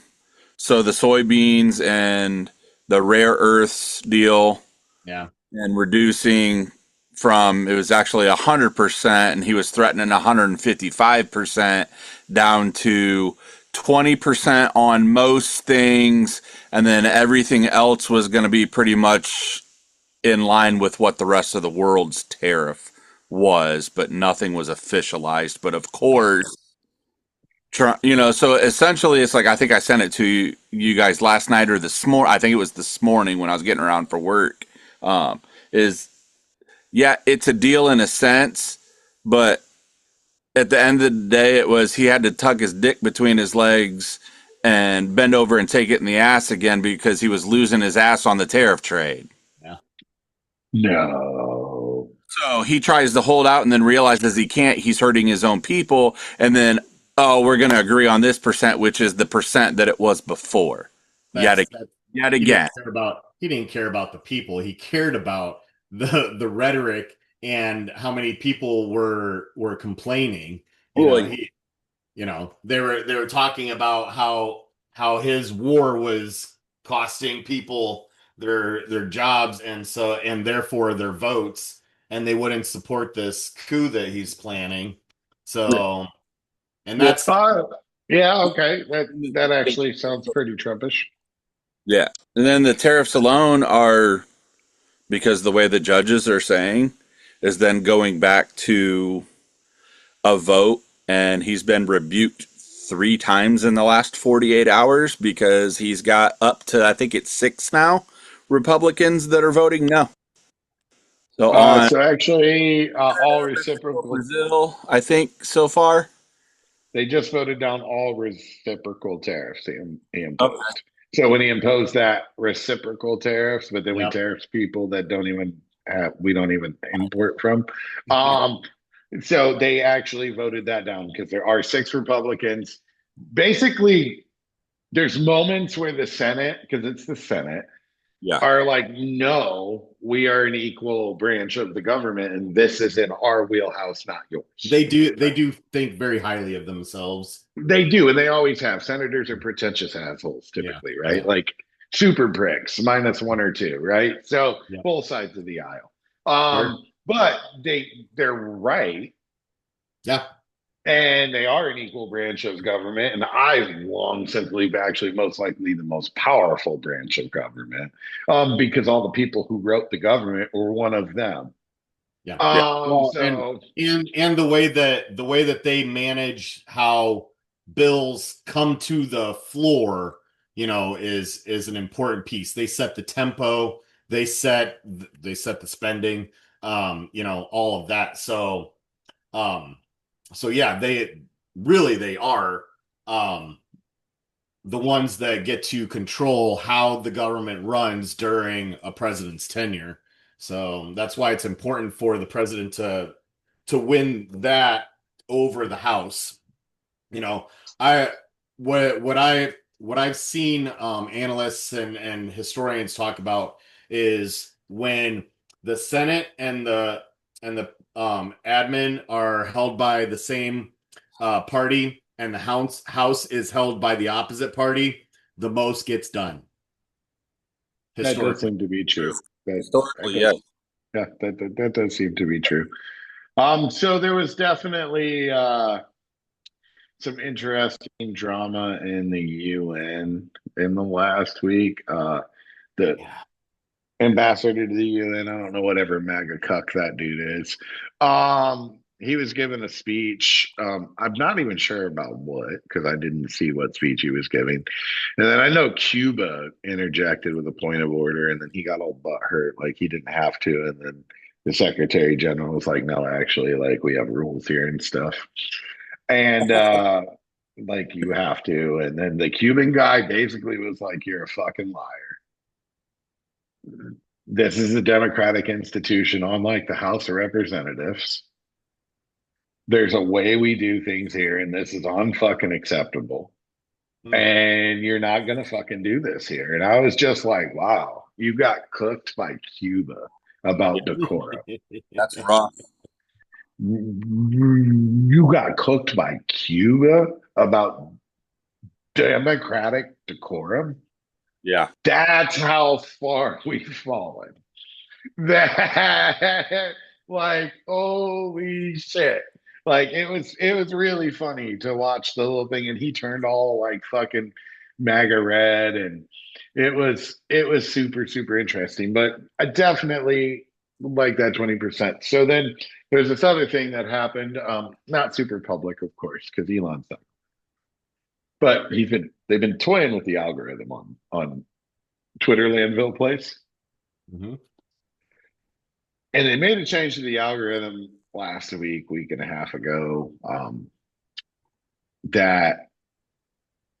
the soybeans and the rare earths deal yeah, and reducing from, it was actually 100%, and he was threatening 155% down to 20% on most things, and then everything else was going to be pretty much in line with what the rest of the world's tariff was, but nothing was officialized. But of course, so essentially, it's like, I think I sent it to you guys last night or this morning. I think it was this morning when I was getting around for work. Is Yeah, it's a deal in a sense, but at the end of the day, it was he had to tuck his dick between his legs and bend over and take it in the ass again because he was losing his ass on the tariff trade. yeah. No. So he tries to hold out and then realizes he can't. He's hurting his own people. And then, oh, we're going to agree on this percent, which is the percent that it was before. That's Yet, that. yet He again. didn't care about the people. He cared about the rhetoric and how many people were complaining. You know, Well, he they were talking about how his war was costing people their jobs, and therefore their votes, and they wouldn't support this coup that he's planning. So, and well, that's Uh, yeah, okay. That actually sounds pretty Trumpish. yeah. And then the tariffs alone are, because the way the judges are saying, is then going back to a vote, and he's been rebuked 3 times in the last 48 hours because he's got up to, I think it's 6 now, Republicans that are voting no. So on So actually, all reciprocal, Brazil, I think so far. they just voted down all reciprocal tariffs he Okay. imposed. So when he imposed that reciprocal tariffs, but then we yep. tariffs people that don't even we don't even import from. Um, so they actually voted that down because there are 6 Republicans. Basically, there's moments where the Senate, because it's the Senate, Yeah. are like, no, we are an equal branch of the government, and this is in our wheelhouse, not yours. They do think very highly of themselves. They do, and they always have. Senators are pretentious assholes, Yeah, typically, right? yeah, Like super pricks, minus one or two, right? So yeah. both sides of the aisle. Sure. But they're right, Yeah. and they are an equal branch of government. And I long since believe actually most likely the most powerful branch of government, because all the people who wrote the government were one of them. Yeah. Well, and So and the way that they manage how bills come to the floor, is an important piece. They set the tempo, they set the spending, all of that. Um, so yeah, they are um the ones that get to control how the government runs during a president's tenure. So that's why it's important for the president to win that over the House. You know, I what I've seen analysts and historians talk about is when the Senate and the admin are held by the same party, and the house is held by the opposite party, the most gets done that does historically. seem to be true. That Historically, yeah. does, yeah, that does seem to be true. So there was definitely some interesting drama in the UN in the last week. The Yeah. ambassador to the UN, I don't know whatever MAGA cuck that dude is. he was giving a speech. I'm not even sure about what because I didn't see what speech he was giving. And then I know Cuba interjected with a point of order, and then he got all butthurt like he didn't have to. And then the Secretary General was like, "No, actually, like we have rules here and stuff." And like you have to. And then the Cuban guy basically was like, "You're a fucking liar. This is a democratic institution, unlike the House of Representatives. There's a way we do things here, and this is unfucking acceptable. And you're not gonna fucking do this here." And I was just like, wow, you got cooked by Cuba about decorum. That's rough. You got cooked by Cuba about democratic decorum. Yeah. That's how far we've fallen. That like holy shit. Like it was really funny to watch the little thing, and he turned all like fucking MAGA red, and it was super, super interesting. But I definitely like that 20%. So then there's this other thing that happened, not super public, of course, because Elon's done. But they've been toying with the algorithm on Twitter Landville Place. Mm-hmm. And they made a change to the algorithm last week and a half ago, that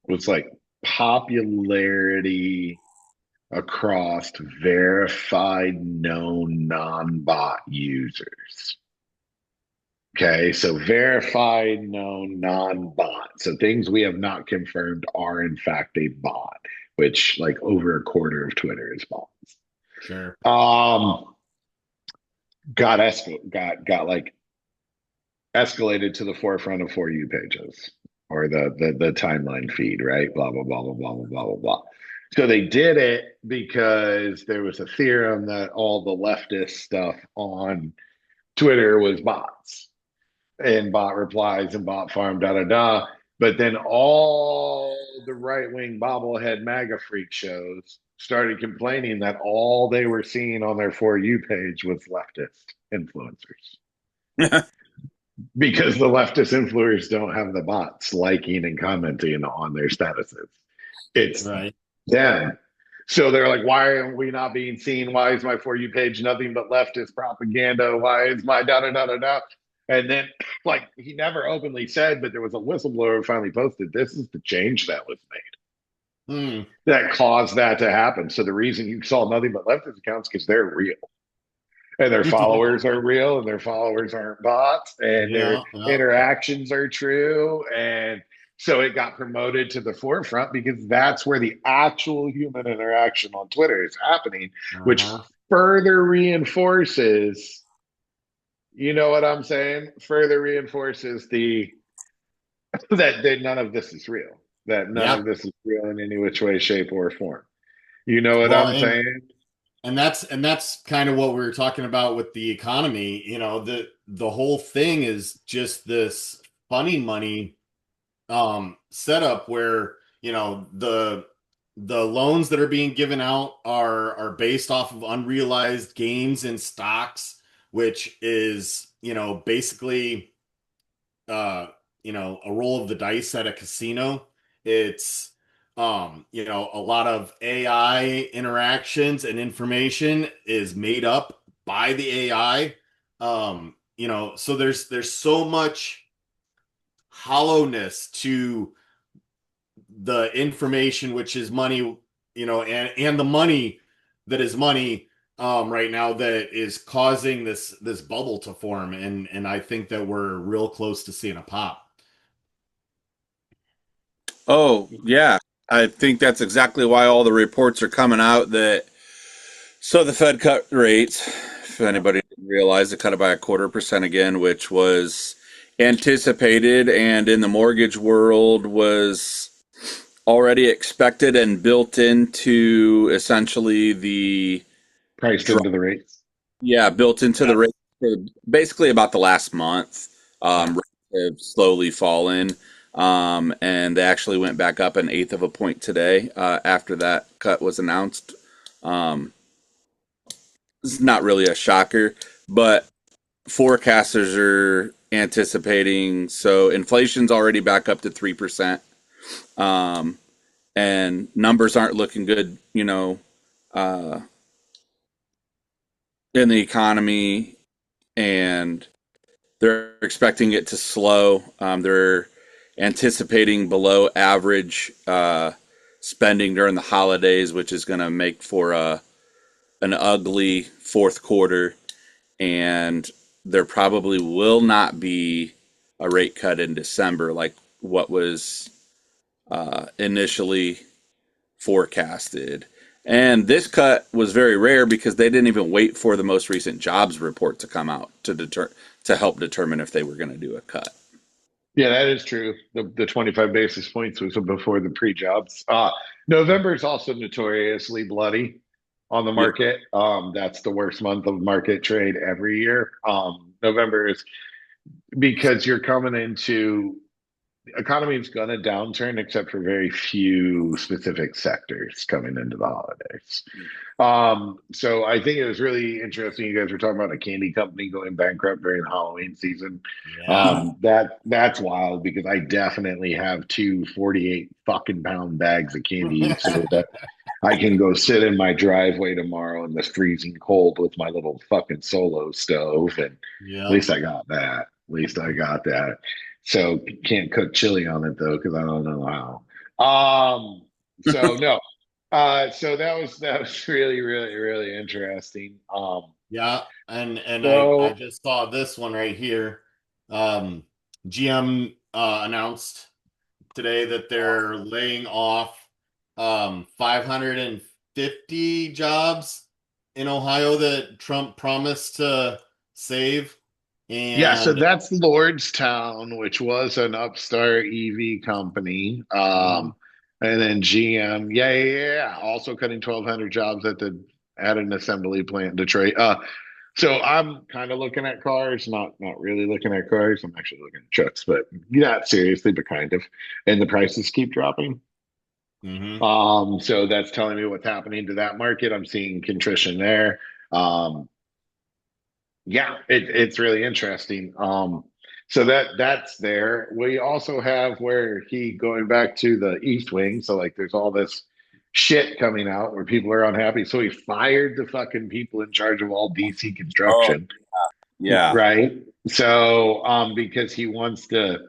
was like popularity across verified known non-bot users. Okay, so verified known non-bot. So things we have not confirmed are in fact a bot, which like over a quarter of Twitter is bots. Sure. Got like escalated to the forefront of For You pages or the timeline feed, right? Blah blah blah blah blah blah blah blah blah. So they did it because there was a theorem that all the leftist stuff on Twitter was bots and bot replies and bot farm, da da da. But then all the right wing bobblehead MAGA freak shows started complaining that all they were seeing on their For You page was leftist influencers. Because the leftist influencers don't have the bots liking and commenting on their statuses. It's Right. them. So they're like, why are we not being seen? Why is my For You page nothing but leftist propaganda? Why is my da da da da da? And then, like, he never openly said, but there was a whistleblower who finally posted, this is the change that was made that caused that to happen. So the reason you saw nothing but leftist accounts because they're real. And their followers are real, and their followers aren't bots, and their interactions are true. And so it got promoted to the forefront because that's where the actual human interaction on Twitter is happening, which further reinforces, you know what I'm saying? Further reinforces that none of this is real, that none of this is real in any which way, shape, or form. You know what I'm saying? And that's kind of what we were talking about with the economy. You know, the whole thing is just this funny money setup where, you know, the loans that are being given out are based off of unrealized gains in stocks, which is, you know, basically you know, a roll of the dice at a casino. It's you know, a lot of AI interactions and information is made up by the AI. You know, so there's so much hollowness to the information, which is money, you know, and the money that is money right now that is causing this bubble to form. And I think that we're real close to seeing a pop. Oh, yeah. I think that's exactly why all the reports are coming out that so the Fed cut rates, if anybody didn't realize, it cut it by 0.25% again, which was anticipated and in the mortgage world was already expected and built into essentially the priced into the rates. Yeah, built into the rate for basically about the last month. Rates have slowly fallen. And they actually went back up 1/8 of a point today after that cut was announced. It's not really a shocker, but forecasters are anticipating. So inflation's already back up to 3%. And numbers aren't looking good, in the economy, and they're expecting it to slow. They're anticipating below average spending during the holidays, which is going to make for an ugly fourth quarter. And there probably will not be a rate cut in December like what was initially forecasted. And this cut was very rare because they didn't even wait for the most recent jobs report to come out to help determine if they were going to do a cut. Yeah, that is true. The 25 basis points was before the pre-jobs. November is also notoriously bloody on the Yeah. market. That's the worst month of market trade every year. November is because you're coming into economy is going to downturn except for very few specific sectors coming into the holidays. So I think it was really interesting. You guys were talking about a candy company going bankrupt during the Halloween season. Yeah. That's wild because I definitely have 2 48 fucking pound bags of candy so that I can go sit in my driveway tomorrow in the freezing cold with my little fucking solo stove. And Yeah. at least I got that. At least I got that. So can't cook chili on it though, because I don't know how. So no. So that was really, really, really interesting. Yeah. And I So just saw this one right here. GM announced today that they're laying off 550 jobs in Ohio that Trump promised to save. yeah, so And that's Lordstown, which was an upstart EV company. And then GM, yeah. Also cutting 1,200 jobs at an assembly plant in Detroit. So I'm kind of looking at cars, not really looking at cars. I'm actually looking at trucks, but not seriously, but kind of. And the prices keep dropping. So that's telling me what's happening to that market. I'm seeing contrition there. Yeah, it's really interesting. So that's there. We also have where he going back to the East Wing. So like, there's all this shit coming out where people are unhappy. So he fired the fucking people in charge of all DC Oh, construction, yeah. right? So because he wants to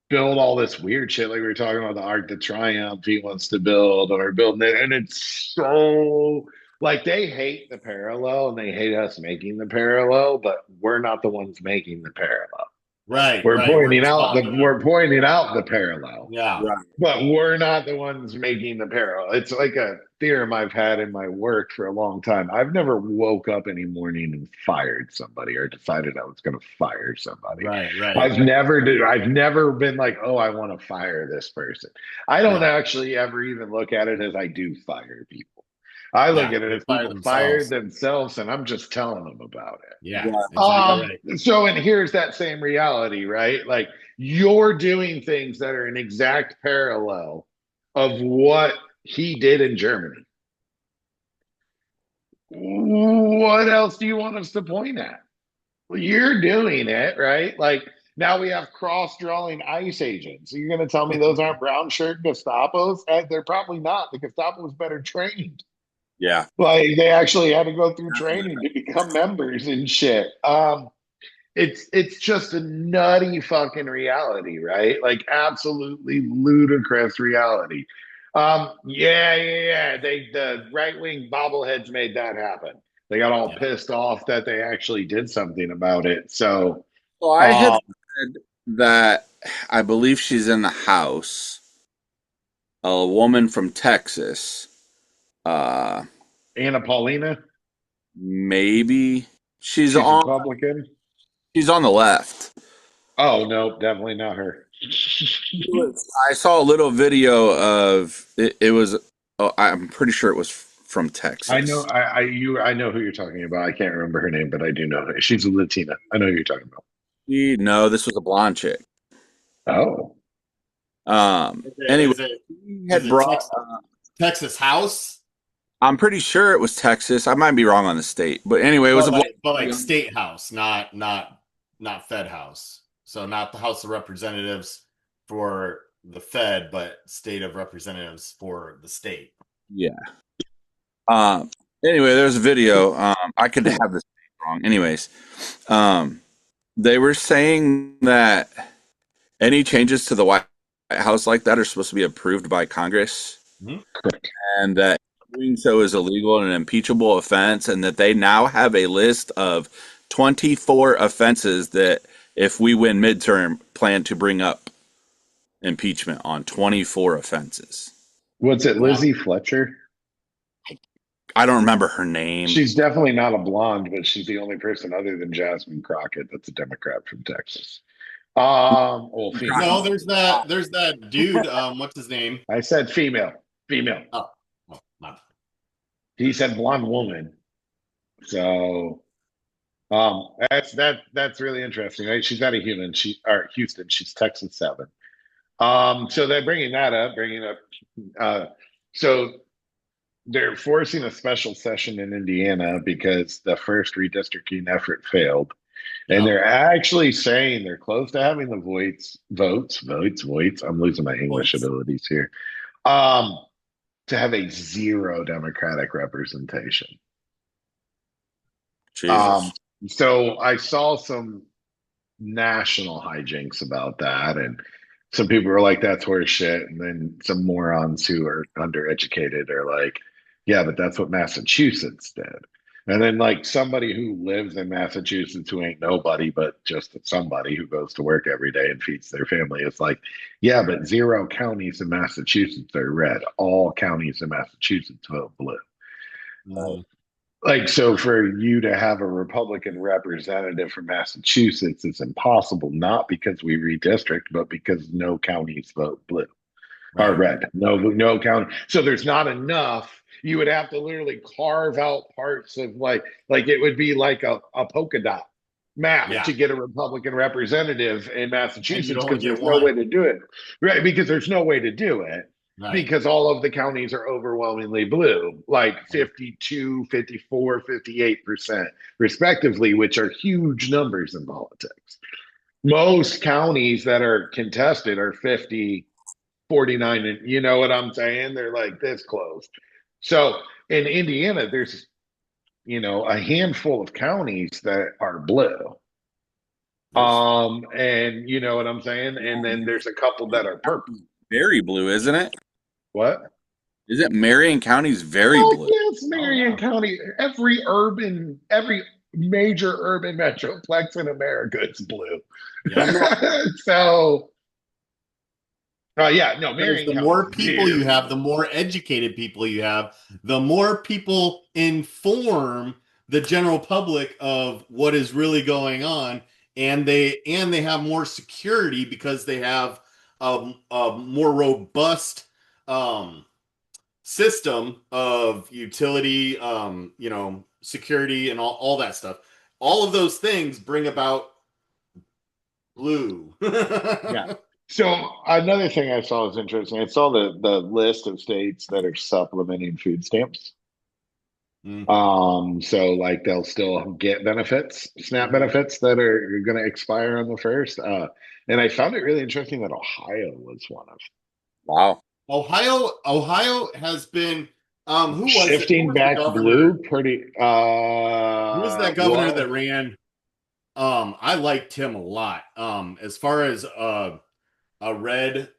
build all this weird shit, like we were talking about the Arc de Triomphe he wants to build or build it, and it's so like they hate the parallel and they hate us making the parallel, but we're not the ones making the parallel. right. We're We're just pointing out talking the parallel, yeah. Right. but we're not the ones making the parallel. It's like a theorem I've had in my work for a long time. I've never woke up any morning and fired somebody or decided I was going to fire somebody. Right. I've never been like, oh, I want to fire this person. I don't Yeah. actually ever even look at it as I do fire people. I look Yeah. at it They as fire people fired themselves. themselves, and I'm just telling them about it. Yeah. Yeah. Exactly right. So, and here's that same reality, right? Like you're doing things that are an exact parallel of what he did in Germany. What else do you want us to point at? Well, you're doing it, right? Like now we have cross-drawing ICE agents. So you're going to tell me those aren't brown shirt Gestapos? They're probably not. The Gestapo was better trained. Yeah. Like they actually had to go through training to become members and shit. It's just a nutty fucking reality, right? Like absolutely ludicrous reality. Yeah. The right wing bobbleheads made that happen. They got all Yeah. pissed off that they actually did something about it. So, So I had um, read that I believe she's in the House, a woman from Texas. Uh, Anna Paulina, maybe she's she's on Republican. she's on the left. Oh no, definitely not her. I saw a little video of it. It was, oh, I'm pretty sure it was from I know Texas. I know who you're talking about. I can't remember her name, but I do know her. She's a Latina. I know who you're talking about. No, this was a blonde chick. Oh. Anyway, Is it he is had it brought. Texas House? I'm pretty sure it was Texas. I might be wrong on the state, but ananyway, it was a blonde. But like state house, not not Fed House. So not the House of Representatives for the Fed, but State of Representatives for the state. Yeah. Anyway, there's a video. I could have this wrong. Anyways, they were saying that any changes to the White House like that are supposed to be approved by Congress, and that doing so is illegal and an impeachable offense, and that they now have a list of 24 offenses that, if we win midterm, plan to bring up impeachment on 24 offenses. Was it Lizzie Fletcher? I don't remember her name. She's definitely not a blonde, but she's the only person other than Jasmine Crockett that's a Democrat from Texas. Well, female. No, there's that dude. What's his name? I said female. Oh, well, not. He said blonde woman. So, that's really interesting, right? She's out of Houston. She's Texas 7. So they're bringing up. So they're forcing a special session in Indiana because the first redistricting effort failed. And they're actually saying they're close to having the votes. I'm losing my English abilities here. To have a 0 Democratic representation. Jesus. So I saw some national hijinks about that, and some people were like, "That's horse shit," and then some morons who are undereducated are like, "Yeah, but that's what Massachusetts did." And then like somebody who lives in Massachusetts who ain't nobody but just somebody who goes to work every day and feeds their family is like, "Yeah, but 0 counties in Massachusetts are red. All counties in Massachusetts vote blue." Like, so for you to have a Republican representative from Massachusetts is impossible, not because we redistrict, but because no counties vote blue or red. No county. So there's not enough. You would have to literally carve out parts of like it would be like a polka dot map to get a Republican representative in Massachusetts because there's no way to do it. Right. Because there's no way to do it. Right. Because all of the counties are overwhelmingly blue, like 52, 54, 58% respectively, which are huge numbers in politics. Most counties that are contested are 50, 49, and you know what I'm saying? They're like this close. So in Indiana, there's, a handful of counties that are blue. And you know what I'm saying? And then there's a couple that are purple. Very blue, isn't it? What? Isn't Marion County's very blue? Yes, Marion County. Every major urban metroplex in America is blue. Yeah. So, Marion the County. more people you have, the more educated people you have, the more people inform the general public of what is really going on, and they have more security because they have a more robust system of utility, security, and all that stuff. All of those things bring about blue. Yeah. So another thing I saw was interesting. I saw the list of states that are supplementing food stamps. So like they'll still get benefits, SNAP benefits that are going to expire on the 1st. And I found it really interesting that Ohio was one of. Wow. Ohio has been who was shifting back blue pretty. Who was that governor that ran? I liked him a lot. As far as a red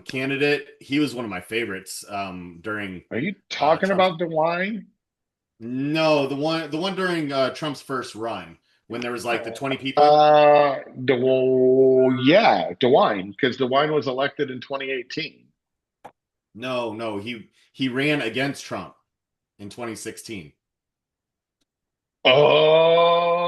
candidate, he was one of my favorites during. Are you talking about DeWine? No, the one during Trump's first run when there was like the 20 people. DeWine, because DeWine was elected in 2018. No, he ran against Trump in 2016. Oh,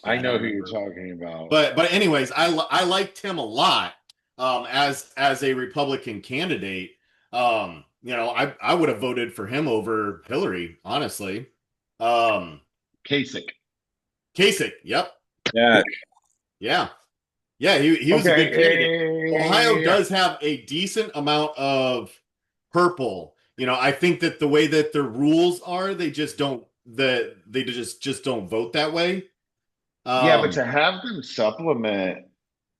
I know who you're talking about. But anyways, I liked him a lot as a Republican candidate. I would have voted for him over Hillary, honestly. Kasich. Yep. Yeah. Yeah, he was a good candidate. Ohio does have a decent amount of purple. I think that the way that the rules are, they just don't they just don't vote that way. Yeah, but to have them supplement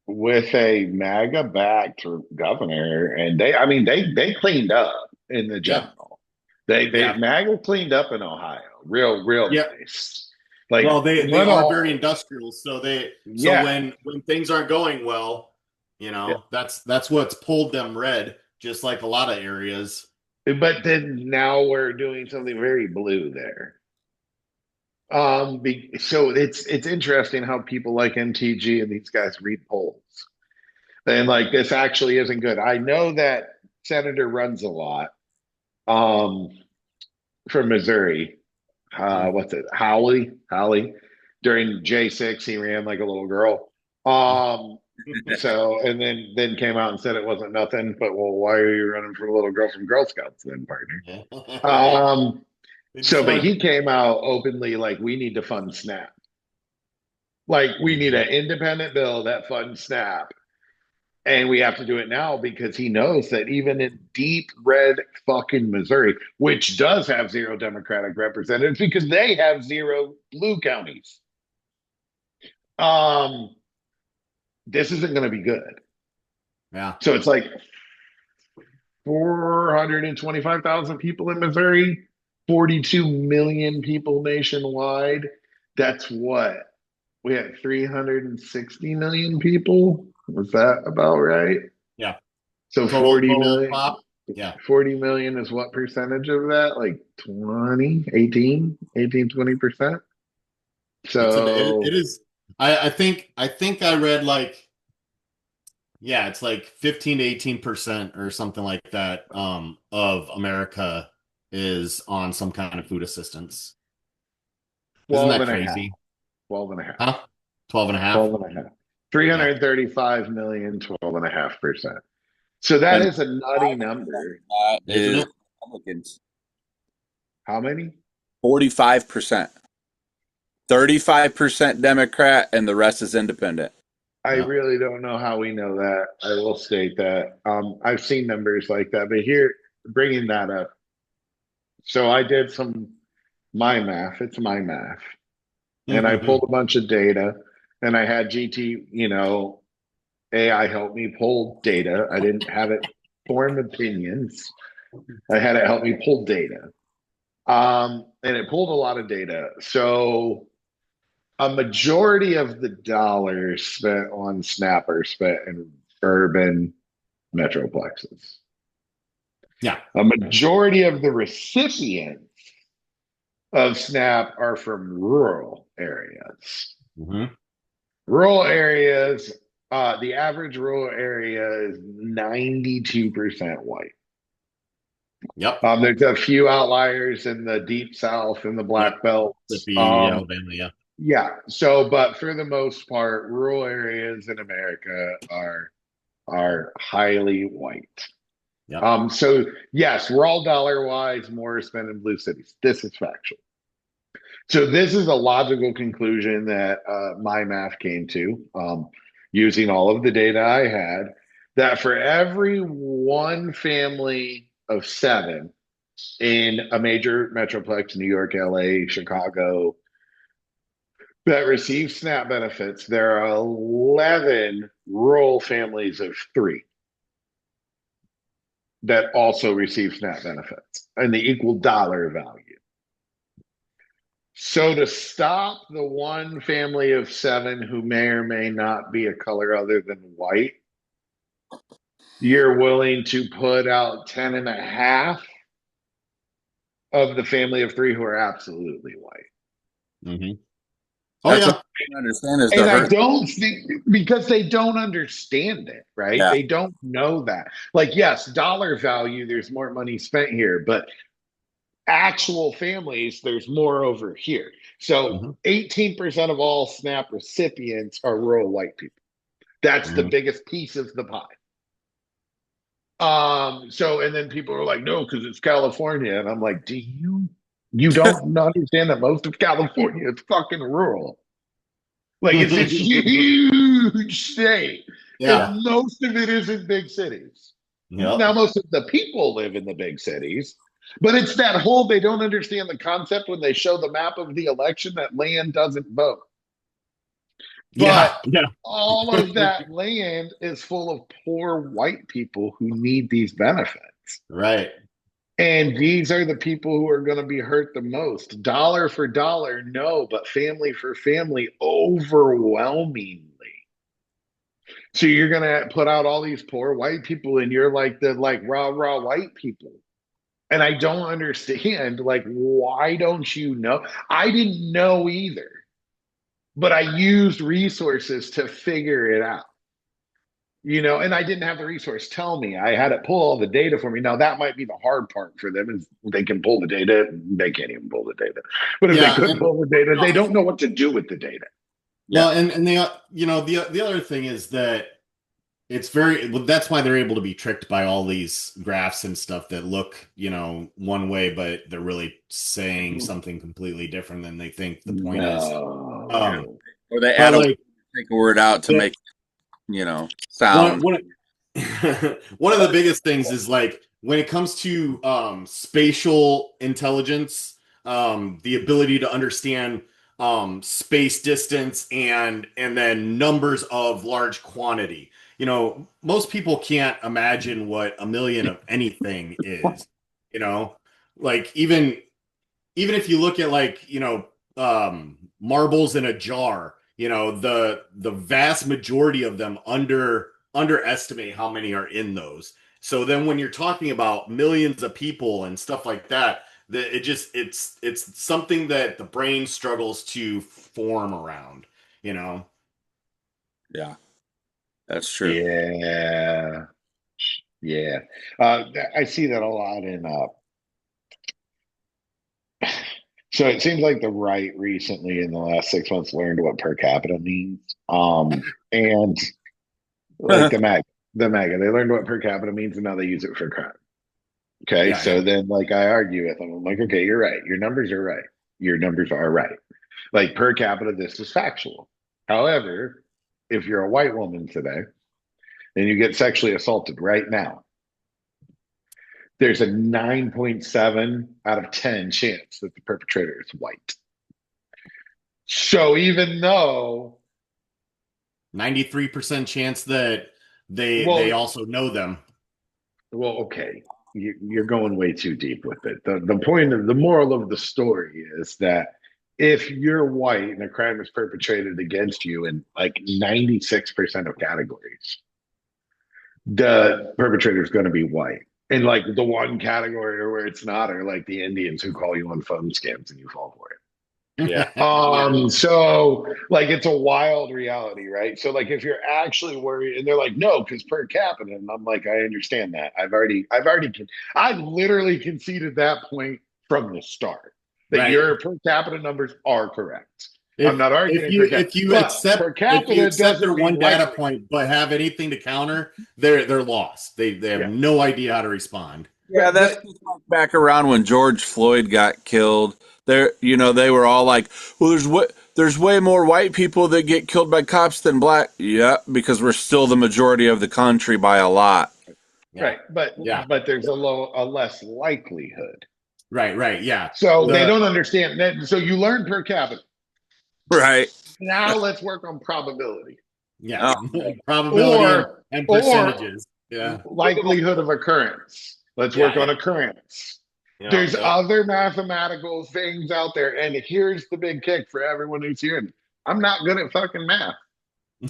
with a MAGA backed governor, and I mean, they cleaned up in the Yeah, general. They yeah, MAGA cleaned up in Ohio, real yeah. nice. Like Well, they one are very all, industrial, so yeah, when things aren't going well, yeah. that's what's pulled them red, just like a lot of areas. But then now we're doing something very blue there. So it's interesting how people like NTG and these guys read polls. And like this actually isn't good. I know that Senator runs a lot um from Missouri. Hmm. What's it? Howley. During J6, he ran like a little girl. So and then came out and said it wasn't nothing, but well, why are you running for a little girl from Girl Scouts then, partner? Um, They just so but want he came out openly like we need to fund SNAP. Like we need an independent bill that funds SNAP. And we have to do it now because he knows that even in deep red fucking Missouri, which does have zero Democratic representatives because they have zero blue counties, um, this isn't going to be good. yeah. So it's like 425,000 people in Missouri, 42 million people nationwide. That's what? We had 360 million people. Was that about right? Yeah. So Total 40 million. pop. Yeah. 40 million is what percentage of that? Like 20, 20%. It So is. I think I read like, yeah, it's like 15 to 18% or something like that of America is on some kind of food assistance. Isn't 12 that and a half, crazy? 12 and a half, Huh? 12 and a half? 12 and a half. Yeah. 335 million, 12.5%. So that And is a nutty number. that Isn't is it? Republicans. How many? 45%. 35% Democrat, and the rest is independent. I Yeah. really don't know how we know that. I will state that. I've seen numbers like that, but here, bringing that up. So I did my math. It's my math. And I pulled a bunch of data and I had GT, AI help me pull data. I didn't have it form opinions. I had it help me pull data. And it pulled a lot of data. So a majority of the dollars spent on SNAP are spent in urban metroplexes. Yeah. A majority of the recipients of SNAP are from rural areas. Hmm. Rural areas, the average rural area is 92% white. Yep. There's a few outliers in the deep south and the Yep. black belt. Mississippi, Alabama, yeah. Yeah. So, but for the most part, rural areas in America are highly white. Yep. So yes, we're all dollar wise more spent in blue cities. This is factual. So this is a logical conclusion that my math came to, using all of the data I had, that for every one family of seven in a major metroplex, New York, LA, Chicago, that receive SNAP benefits, there are 11 rural families of three that also receive SNAP benefits and the equal dollar value. So to stop the one family of seven who may or may not be a color other than white, you're willing to put out 10 and a half of the family of three who are absolutely white. Hmm. Oh That's yeah. what I don't understand is the And I hurt. don't think because they don't understand it, right? Yeah. They don't know that. Like, yes, dollar value, there's more money spent here, but actual families, there's more over here. So Hmm. 18% of all SNAP recipients are rural white people. That's the Hmm. biggest piece of the pie. So and then people are like, no, because it's California. And I'm like, you don't understand that most of California is fucking rural. Like it's this huge state. Yeah. And most of it is in big cities. Yep. Now, most of the people live in the big cities, But it's that whole, they don't understand the concept when they show the map of the election that land doesn't vote. Yeah, But yeah. all of that land is full of poor white people who need these benefits. Right. And these are the people who are going to be hurt the most. Dollar for dollar, no, but family for family, overwhelmingly. So you're going to put out all these poor white people, and you're like the rah white people. And I don't understand, like, why don't you know? I didn't know either, but I used resources to figure it out. And I didn't have the resource tell me. I had it pull all the data for me. Now that might be the hard part for them is they can pull the data. They can't even pull the data. But if they Yeah, couldn't and pull the data, they don't know what to do with the data. well, and the other thing is that it's that's why they're able to be tricked by all these graphs and stuff that look, one way, but they're really saying something completely different than they think the point is. No. Or they But add like take a word out to make sound. one one of the biggest things is like when it comes to spatial intelligence, the ability to understand space distance and then numbers of large quantity. Most people can't imagine what a million of anything is. Like even if you look at like marbles in a jar, the vast majority of them underestimate how many are in those. So then when you're talking about millions of people and stuff like that, it's something that the brain struggles to form around. Yeah, that's true. Yeah. Yeah. I see that a lot in so it seems like the right recently in the last 6 months learned what per capita means. And like the MAGA, they learned what per capita means and now they use it for crime. Okay. Yeah, So then like I argue with them. I'm like, okay, you're right. Your numbers are right. Your numbers are right. Like per capita, this is factual. However, if you're a white woman today and you get sexually assaulted right now, there's a 9.7 out of 10 chance that the perpetrator is white. So even though 93% chance that they well, also know them. well, okay, you're going way too deep with it. The point of the moral of the story is that if you're white and a crime is perpetrated against you in like 96% of categories, the perpetrator is going to be white. And like the one category where it's not are like the Indians who call you on phone scams and you fall for it. Yeah. So like it's a wild reality, right? So like if you're actually worried and they're like, no, because per capita, and I'm like, I understand that. I've literally conceded that point from the start that Right. your per capita numbers are correct. I'm If not arguing per capita. if you But accept per if you capita accept doesn't their mean one data white. point but have anything to counter, they're lost. They have Yeah. no idea how to respond. Yeah, that's back around when George Floyd got killed. They were all like, "Well, there's way more white people that get killed by cops than black." Yeah, because we're still the majority of the country by a lot. Yeah. Right. Yeah. But there's a less likelihood. Right. Yeah. So they don't understand that. So you learn per capita. Right. Now let's work on probability. Yeah. Oh. Probability and percentages. Yeah. Likelihood of occurrence. Let's work on occurrence. There's other mathematical things out there. And here's the big kick for everyone who's hearing. I'm not good at fucking math.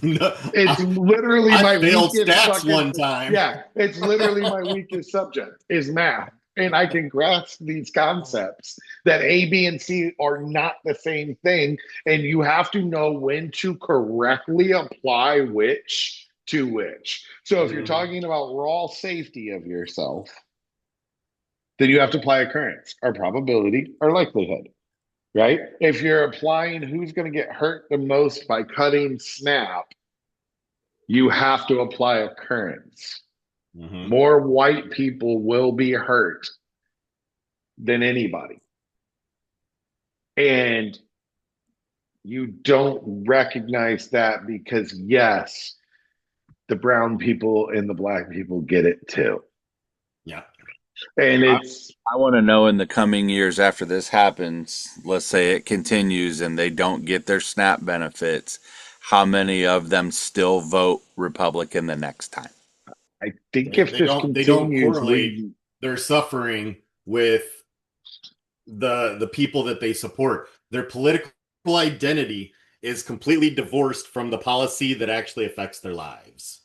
No, It's literally I my failed weakest stats fucking, one time. Yeah, it's literally my weakest subject is math. And I can grasp these concepts that A, B, and C are not the same thing. And you have to know when to correctly apply which to which. So if you're talking about raw safety of yourself, then you have to apply occurrence or probability or likelihood, right? If you're applying who's going to get hurt the most by cutting snap, you have to apply occurrence. More white people will be hurt than anybody. And you don't recognize that because, yes, the brown people and the black people get it too. Yeah. And it's I want to know in the coming years after this happens, let's say it continues and they don't get their SNAP benefits, how many of them still vote Republican the next time? I think They, if they this don't they don't continues, correlate we their suffering with the people that they support. Their political identity is completely divorced from the policy that actually affects their lives.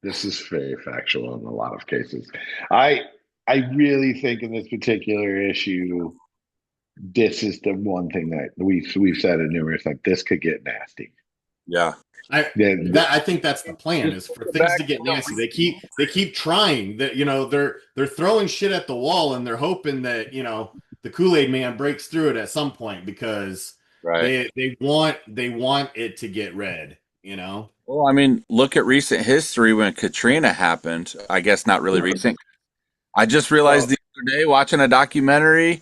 this is very factual in a lot of cases. I I really think in this particular issue, this is the one thing that we've said it numerous like this could get nasty. Yeah. I think that's the plan is for things to get nasty. They keep trying that they're throwing shit at the wall and they're hoping that the Kool-Aid man breaks through it at some point because Right. they want it to get red. Well, I mean, look at recent history when Katrina happened. I guess not really recent. I just realized Well, the other day watching a documentary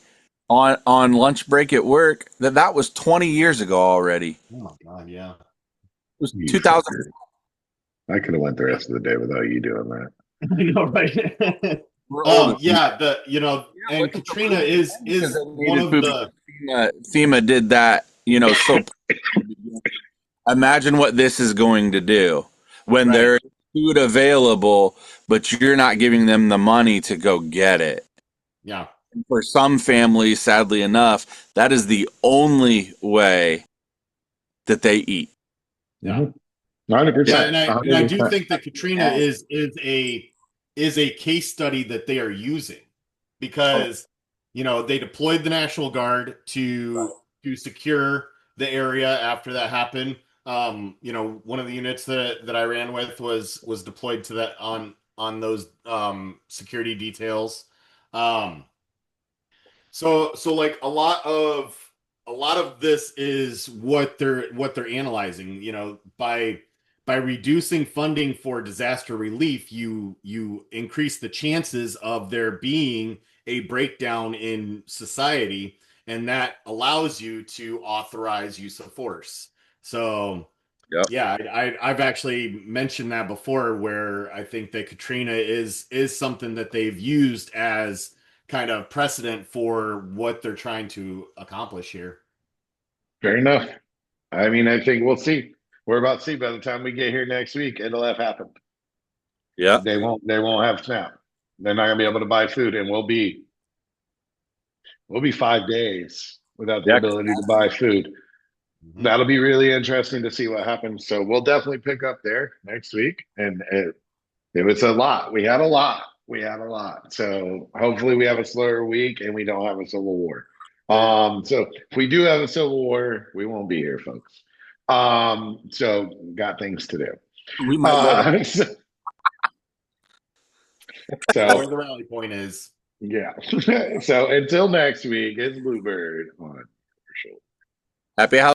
on lunch break at work that was 20 years ago already. It Oh my God, yeah. was you 2000. fucker. I could have went the rest of the day without you doing that. I know, right? We're old. Yeah, and Look at the Katrina food because is they one needed of food. the FEMA did that, so imagine what this is going to do when right. there's food available, but you're not giving them the money to go get it. Yeah. For some families, sadly enough, that is the only way that they eat. Yeah. 100%. Yeah, and I do 100%. think that Katrina is a case study that they are using because they deployed the National Guard to secure the area after that happened. One of the units that I ran with was deployed to that on those security details. Um, so like a lot of this is what they're analyzing, by reducing funding for disaster relief, you increase the chances of there being a breakdown in society, and that allows you to authorize use of force. So Yep. yeah, I've actually mentioned that before, where I think that Katrina is something that they've used as kind of precedent for what they're trying to accomplish here. Fair enough. I mean, I think we'll see. We're about to see by the time we get here next week, it'll have happened. Yep. They won't have SNAP. They're not gonna be able to buy food, and we'll be 5 days without the Yeah. ability to buy food. Mhm. That'll be really interesting to see what happens. So we'll definitely pick up there next week. And it was a lot. We had a lot. We had a lot. So hopefully we have a slower week and we don't have a civil war. So if we do have a civil war, we won't be here, folks. So got things to do. We might go to So, Yeah, where so the rally point is. yeah. So until next week, it's Bluebird on commercial. Happy